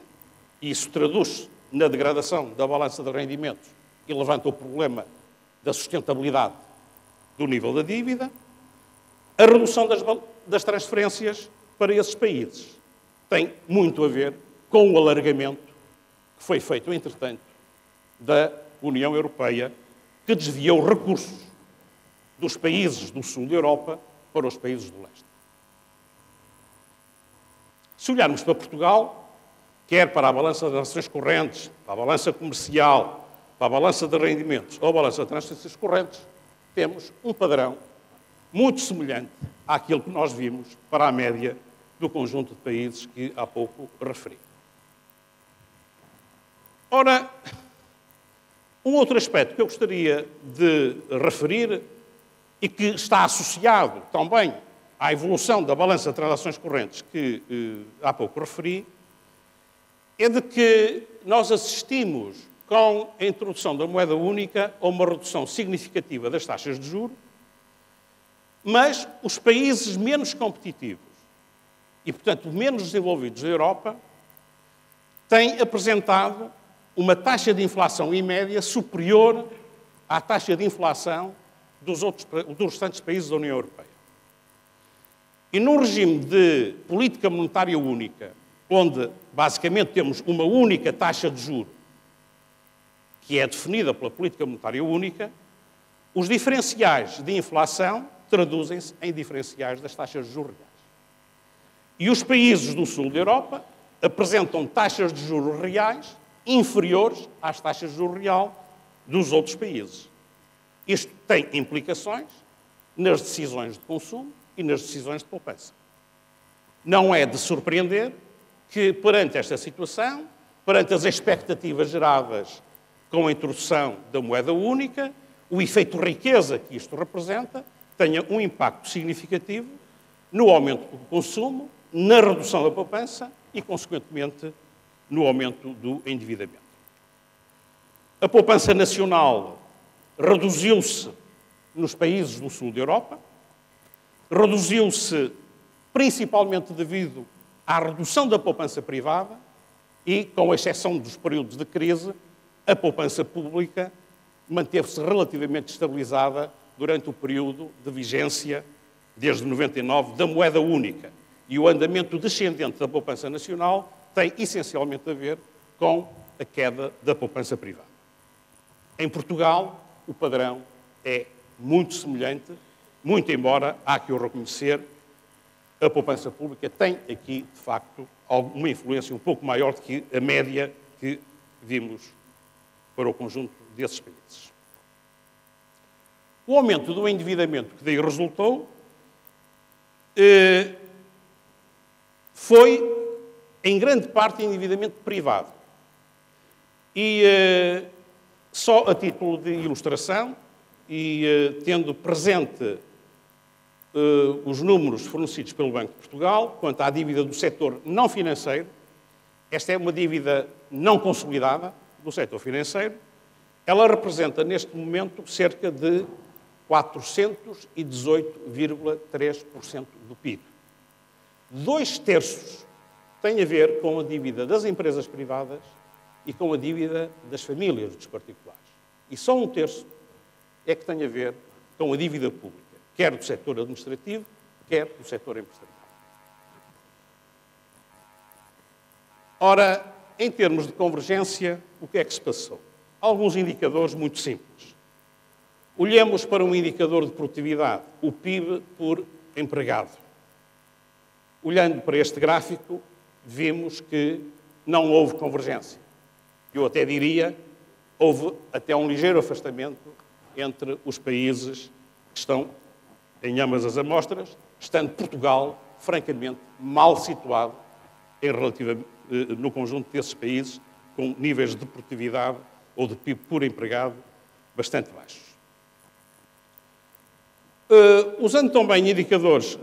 e isso traduz-se na degradação da balança de rendimentos e levanta o problema da sustentabilidade do nível da dívida. A redução das transferências para esses países tem muito a ver com o alargamento que foi feito, entretanto, da União Europeia, que desviou recursos dos países do sul da Europa para os países do leste. Se olharmos para Portugal, quer para a balança de transações correntes, para a balança comercial, para a balança de rendimentos ou a balança de transferências correntes, temos um padrão muito semelhante àquilo que nós vimos para a média do conjunto de países que há pouco referi. Ora, um outro aspecto que eu gostaria de referir e que está associado também à evolução da balança de transações correntes que há pouco referi, é de que nós assistimos com a introdução da moeda única a uma redução significativa das taxas de juros, mas os países menos competitivos e, portanto, menos desenvolvidos da Europa têm apresentado uma taxa de inflação em média superior à taxa de inflação dos restantes países da União Europeia. E num regime de política monetária única, onde basicamente temos uma única taxa de juros, que é definida pela política monetária única, os diferenciais de inflação traduzem-se em diferenciais das taxas de juros reais. E os países do sul da Europa apresentam taxas de juros reais inferiores às taxas de juros real dos outros países. Isto tem implicações nas decisões de consumo e nas decisões de poupança. Não é de surpreender que, perante esta situação, perante as expectativas geradas com a introdução da moeda única, o efeito riqueza que isto representa tenha um impacto significativo no aumento do consumo, na redução da poupança e, consequentemente, no aumento do endividamento. A poupança nacional reduziu-se nos países do sul da Europa, reduziu-se principalmente devido à redução da poupança privada e, com exceção dos períodos de crise, a poupança pública manteve-se relativamente estabilizada durante o período de vigência, desde 99, da moeda única. E o andamento descendente da poupança nacional tem essencialmente a ver com a queda da poupança privada. Em Portugal, o padrão é muito semelhante, muito embora, há que o reconhecer, a poupança pública tem aqui, de facto, uma influência um pouco maior do que a média que vimos para o conjunto desses países. O aumento do endividamento que daí resultou foi, em grande parte, endividamento privado. E só a título de ilustração, e tendo presente os números fornecidos pelo Banco de Portugal quanto à dívida do setor não financeiro, esta é uma dívida não consolidada do setor financeiro, ela representa, neste momento, cerca de 418,3% do PIB. 2/3 tem a ver com a dívida das empresas privadas e com a dívida das famílias dos particulares. E só 1/3 é que tem a ver com a dívida pública, quer do setor administrativo, quer do setor empresarial. Ora, em termos de convergência, o que é que se passou? Alguns indicadores muito simples. Olhemos para um indicador de produtividade, o PIB por empregado. Olhando para este gráfico, vimos que não houve convergência. Eu até diria, houve até um ligeiro afastamento entre os países que estão em ambas as amostras, estando Portugal, francamente, mal situado no conjunto desses países, com níveis de produtividade ou de PIB por empregado bastante baixos. Usando também indicadores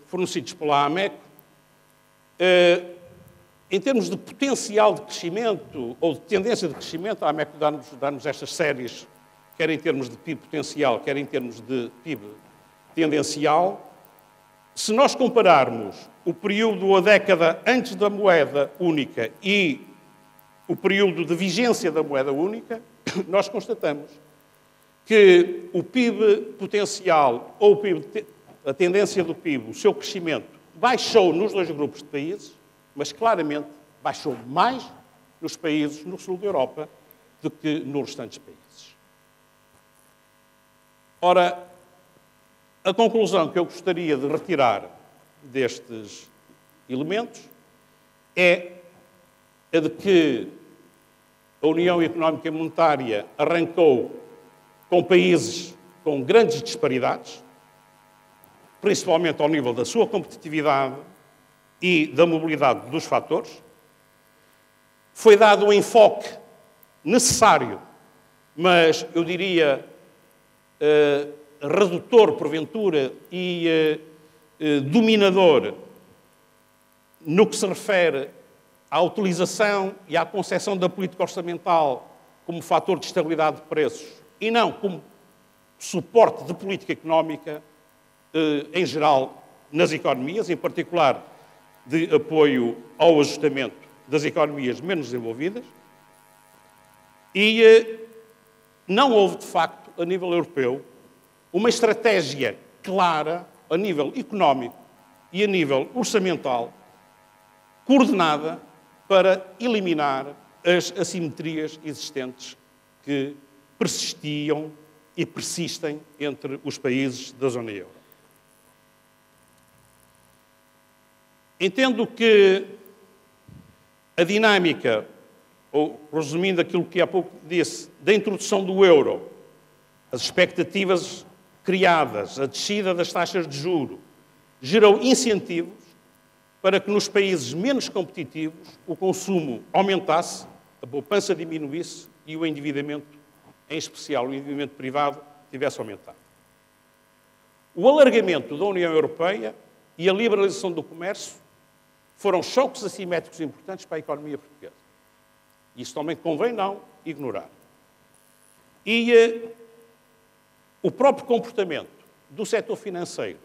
fornecidos pela AMECO, em termos de potencial de crescimento ou de tendência de crescimento, a AMECO dá-nos estas séries, quer em termos de PIB potencial, quer em termos de PIB tendencial. Se nós compararmos o período ou a década antes da moeda única e o período de vigência da moeda única, nós constatamos que o PIB potencial ou a tendência do PIB, o seu crescimento, baixou nos dois grupos de países, mas claramente baixou mais nos países no sul da Europa do que nos restantes países. Ora, a conclusão que eu gostaria de retirar destes elementos é a de que a União Económica e Monetária arrancou com países com grandes disparidades, principalmente ao nível da sua competitividade e da mobilidade dos fatores. Foi dado um enfoque necessário, mas eu diria redutor, porventura, e dominador no que se refere à utilização e à concepção da política orçamental como fator de estabilidade de preços e não como suporte de política económica em geral nas economias, em particular de apoio ao ajustamento das economias menos desenvolvidas. E não houve, de facto, a nível europeu, uma estratégia clara a nível económico e a nível orçamental, coordenada para eliminar as assimetrias existentes que persistiam e persistem entre os países da zona euro. Entendo que a dinâmica, ou resumindo aquilo que há pouco disse, da introdução do euro, as expectativas criadas, a descida das taxas de juros, gerou incentivos para que nos países menos competitivos o consumo aumentasse, a poupança diminuísse e o endividamento, em especial o endividamento privado, tivesse aumentado. O alargamento da União Europeia e a liberalização do comércio foram choques assimétricos importantes para a economia portuguesa. Isso também convém não ignorar. E o próprio comportamento do setor financeiro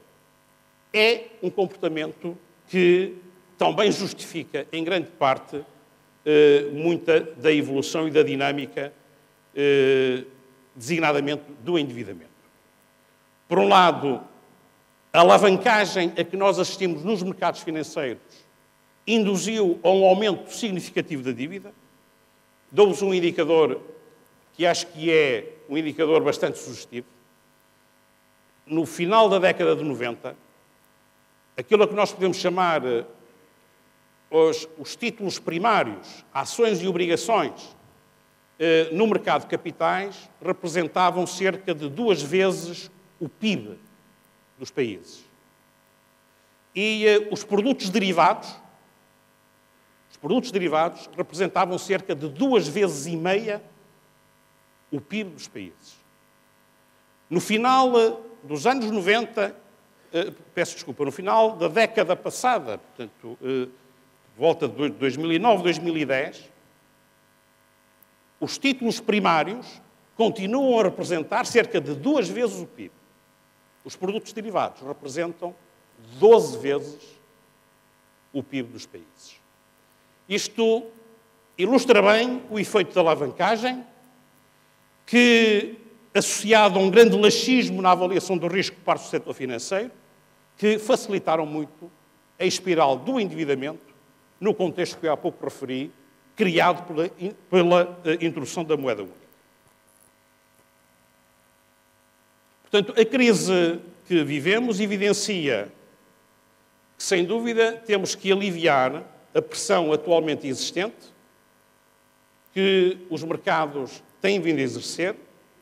é um comportamento que também justifica, em grande parte, muita da evolução e da dinâmica, designadamente do endividamento. Por um lado, a alavancagem a que nós assistimos nos mercados financeiros induziu a um aumento significativo da dívida. Dou-vos um indicador que acho que é um indicador bastante sugestivo. No final da década de 90, aquilo a que nós podemos chamar os títulos primários, ações e obrigações no mercado de capitais, representavam cerca de 2 vezes o PIB dos países. E os produtos derivados representavam cerca de 2,5 vezes o PIB dos países. No final dos anos 90, no final da década passada, portanto, volta de 2009, 2010, os títulos primários continuam a representar cerca de 2 vezes o PIB. Os produtos derivados representam 12 vezes o PIB dos países. Isto ilustra bem o efeito da alavancagem, que, associado a um grande laxismo na avaliação do risco por parte do setor financeiro, que facilitaram muito a espiral do endividamento, no contexto que eu há pouco referi, criado pela introdução da moeda única. Portanto, a crise que vivemos evidencia que, sem dúvida, temos que aliviar a pressão atualmente existente, que os mercados têm vindo a exercer,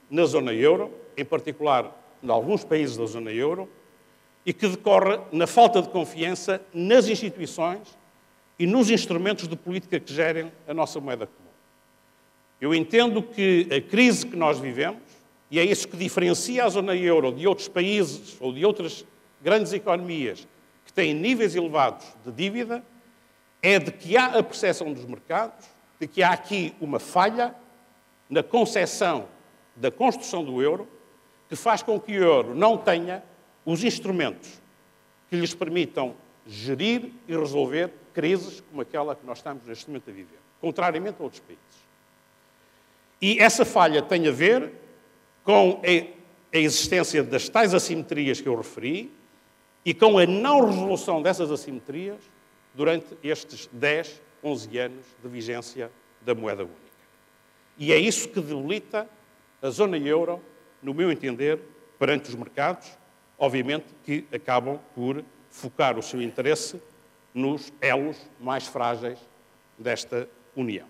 na zona euro, em particular em alguns países da zona euro, e que decorre na falta de confiança nas instituições e nos instrumentos de política que gerem a nossa moeda comum. Eu entendo que a crise que nós vivemos, e é isso que diferencia a zona euro de outros países ou de outras grandes economias que têm níveis elevados de dívida, é de que há a percepção dos mercados, de que há aqui uma falha na concepção da construção do euro, que faz com que o euro não tenha os instrumentos que lhes permitam gerir e resolver crises como aquela que nós estamos neste momento a viver, contrariamente a outros países. E essa falha tem a ver com a existência das tais assimetrias que eu referi e com a não resolução dessas assimetrias durante estes 10, 11 anos de vigência da moeda única. E é isso que debilita a zona euro, no meu entender, perante os mercados, obviamente que acabam por focar o seu interesse nos elos mais frágeis desta União.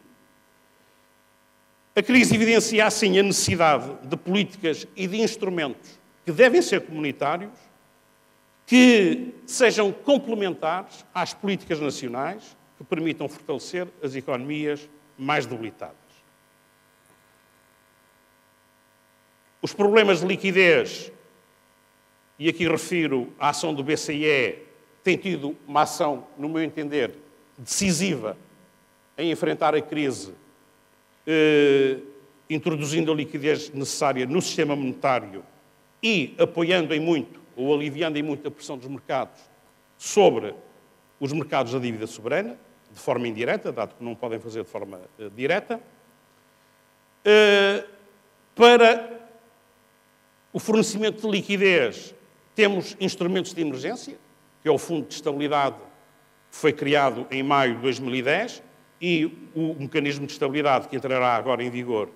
A crise evidencia, assim, a necessidade de políticas e de instrumentos que devem ser comunitários, que sejam complementares às políticas nacionais, que permitam fortalecer as economias mais debilitadas. Os problemas de liquidez, e aqui refiro à ação do BCE, tem tido uma ação, no meu entender, decisiva em enfrentar a crise, introduzindo a liquidez necessária no sistema monetário e apoiando em muito, ou aliviando em muito a pressão dos mercados sobre os mercados da dívida soberana, de forma indireta, dado que não podem fazer de forma direta. Para o fornecimento de liquidez, temos instrumentos de emergência, que é o Fundo de Estabilidade, que foi criado em maio de 2010, e o Mecanismo de Estabilidade, que entrará agora em vigor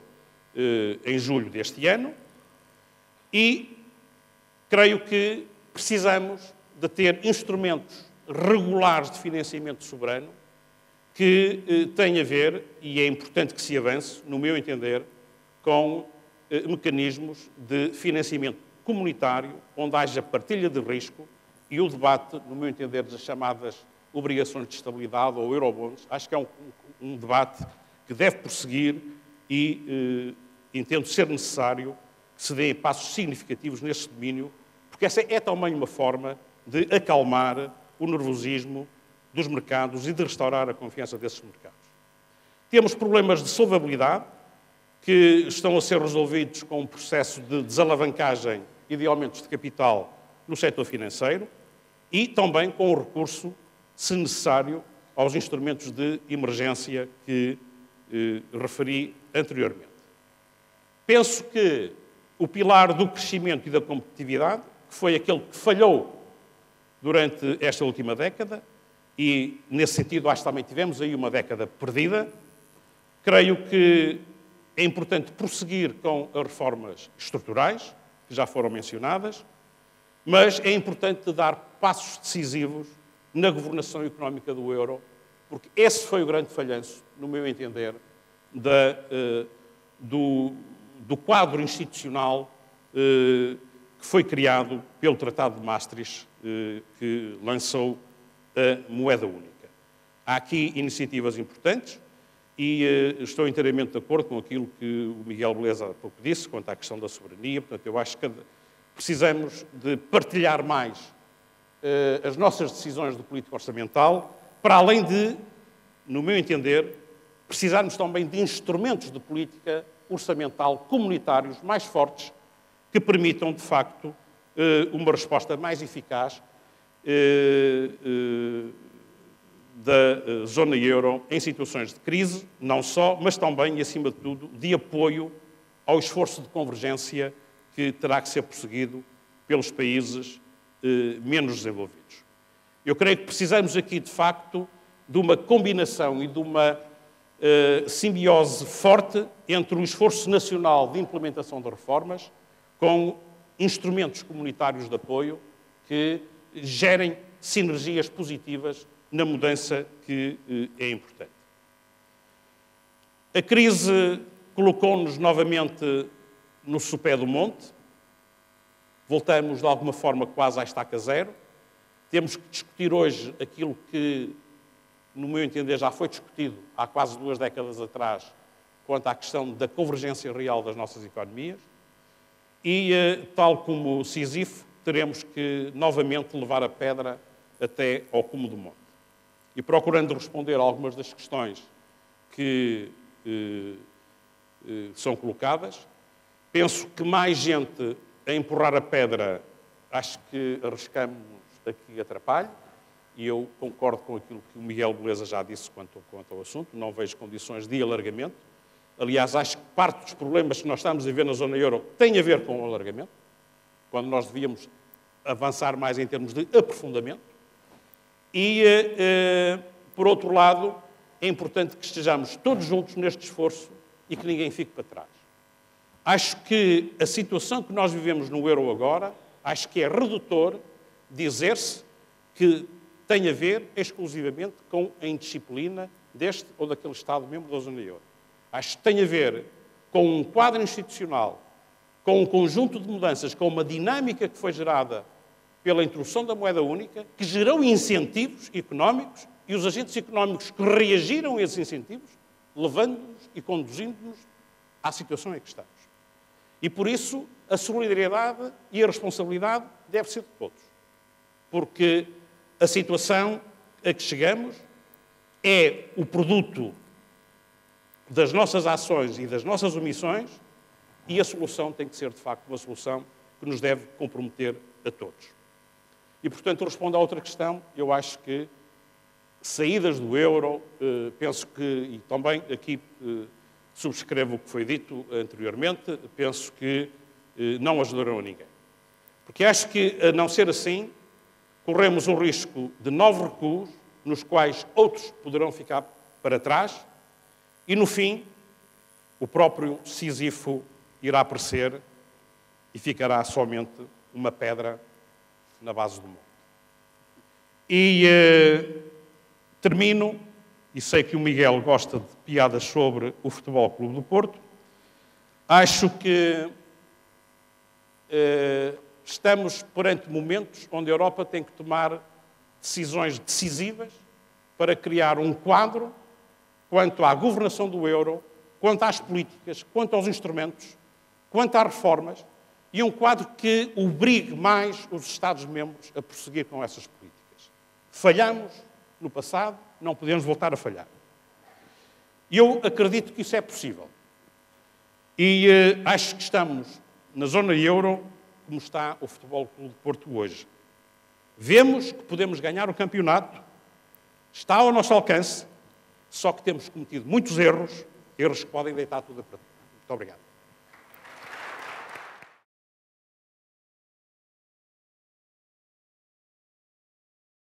em julho deste ano. E creio que precisamos de ter instrumentos regulares de financiamento soberano que têm a ver, e é importante que se avance, no meu entender, com mecanismos de financiamento comunitário, onde haja partilha de risco e o debate, no meu entender, das chamadas obrigações de estabilidade ou eurobonds. Acho que é um debate que deve prosseguir e entendo ser necessário que se deem passos significativos nesse domínio, porque essa é também uma forma de acalmar o nervosismo dos mercados e de restaurar a confiança desses mercados. Temos problemas de solvabilidade que estão a ser resolvidos com um processo de desalavancagem e de aumentos de capital no setor financeiro e também com o recurso, se necessário, aos instrumentos de emergência que referi anteriormente. Penso que o pilar do crescimento e da competitividade, que foi aquele que falhou durante esta última década, e nesse sentido acho que também tivemos aí uma década perdida, creio que é importante prosseguir com as reformas estruturais, que já foram mencionadas, mas é importante dar passos decisivos na governação económica do euro, porque esse foi o grande falhanço, no meu entender, do quadro institucional que foi criado pelo Tratado de Maastricht, que lançou a moeda única. Há aqui iniciativas importantes e estou inteiramente de acordo com aquilo que o Miguel Beleza há pouco disse, quanto à questão da soberania. Portanto, eu acho que precisamos de partilhar mais as nossas decisões de política orçamental, para além de, no meu entender, precisarmos também de instrumentos de política orçamental comunitários mais fortes que permitam, de facto, uma resposta mais eficaz da zona euro em situações de crise, não só, mas também e, acima de tudo, de apoio ao esforço de convergência que terá que ser prosseguido pelos países menos desenvolvidos. Eu creio que precisamos aqui, de facto, de uma combinação e de uma simbiose forte entre o esforço nacional de implementação de reformas com instrumentos comunitários de apoio que gerem sinergias positivas na mudança que é importante. A crise colocou-nos novamente no sopé do monte, voltamos de alguma forma quase à estaca zero. Temos que discutir hoje aquilo que, no meu entender, já foi discutido há quase 2 décadas atrás, quanto à questão da convergência real das nossas economias. E, tal como Sísifo, teremos que novamente levar a pedra até ao cume do monte. E procurando responder a algumas das questões que são colocadas, penso que mais gente a empurrar a pedra, acho que arriscamos aqui atrapalho, e eu concordo com aquilo que o Miguel Beleza já disse quanto ao assunto, não vejo condições de alargamento. Aliás, acho que parte dos problemas que nós estamos a ver na zona euro tem a ver com o alargamento, quando nós devíamos avançar mais em termos de aprofundamento. E, por outro lado, é importante que estejamos todos juntos neste esforço e que ninguém fique para trás. Acho que a situação que nós vivemos no euro agora, acho que é redutor dizer-se que tem a ver exclusivamente com a indisciplina deste ou daquele Estado-membro da zona euro. Acho que tem a ver com um quadro institucional, com um conjunto de mudanças, com uma dinâmica que foi gerada pela introdução da moeda única, que gerou incentivos económicos e os agentes económicos que reagiram a esses incentivos, levando-nos e conduzindo-nos à situação em que estamos. E, por isso, a solidariedade e a responsabilidade deve ser de todos. Porque a situação a que chegamos é o produto das nossas ações e das nossas omissões e a solução tem que ser, de facto, uma solução que nos deve comprometer a todos. E, portanto, respondo à outra questão, eu acho que saídas do euro, penso que, e também aqui subscrevo o que foi dito anteriormente, penso que não ajudarão a ninguém. Porque acho que, a não ser assim, corremos o risco de novos recuos, nos quais outros poderão ficar para trás, e, no fim, o próprio Sísifo irá aparecer e ficará somente uma pedra na base do monte. E termino, e sei que o Miguel gosta de piadas sobre o Futebol Clube do Porto, acho que estamos perante momentos onde a Europa tem que tomar decisões decisivas para criar um quadro quanto à governação do euro, quanto às políticas, quanto aos instrumentos, quanto às reformas, e um quadro que obrigue mais os Estados-membros a prosseguir com essas políticas. Falhamos no passado, não podemos voltar a falhar. E eu acredito que isso é possível. E acho que estamos na zona euro como está o Futebol Clube de Porto hoje. Vemos que podemos ganhar o campeonato, está ao nosso alcance, só que temos cometido muitos erros que podem deitar tudo a perder. Muito obrigado.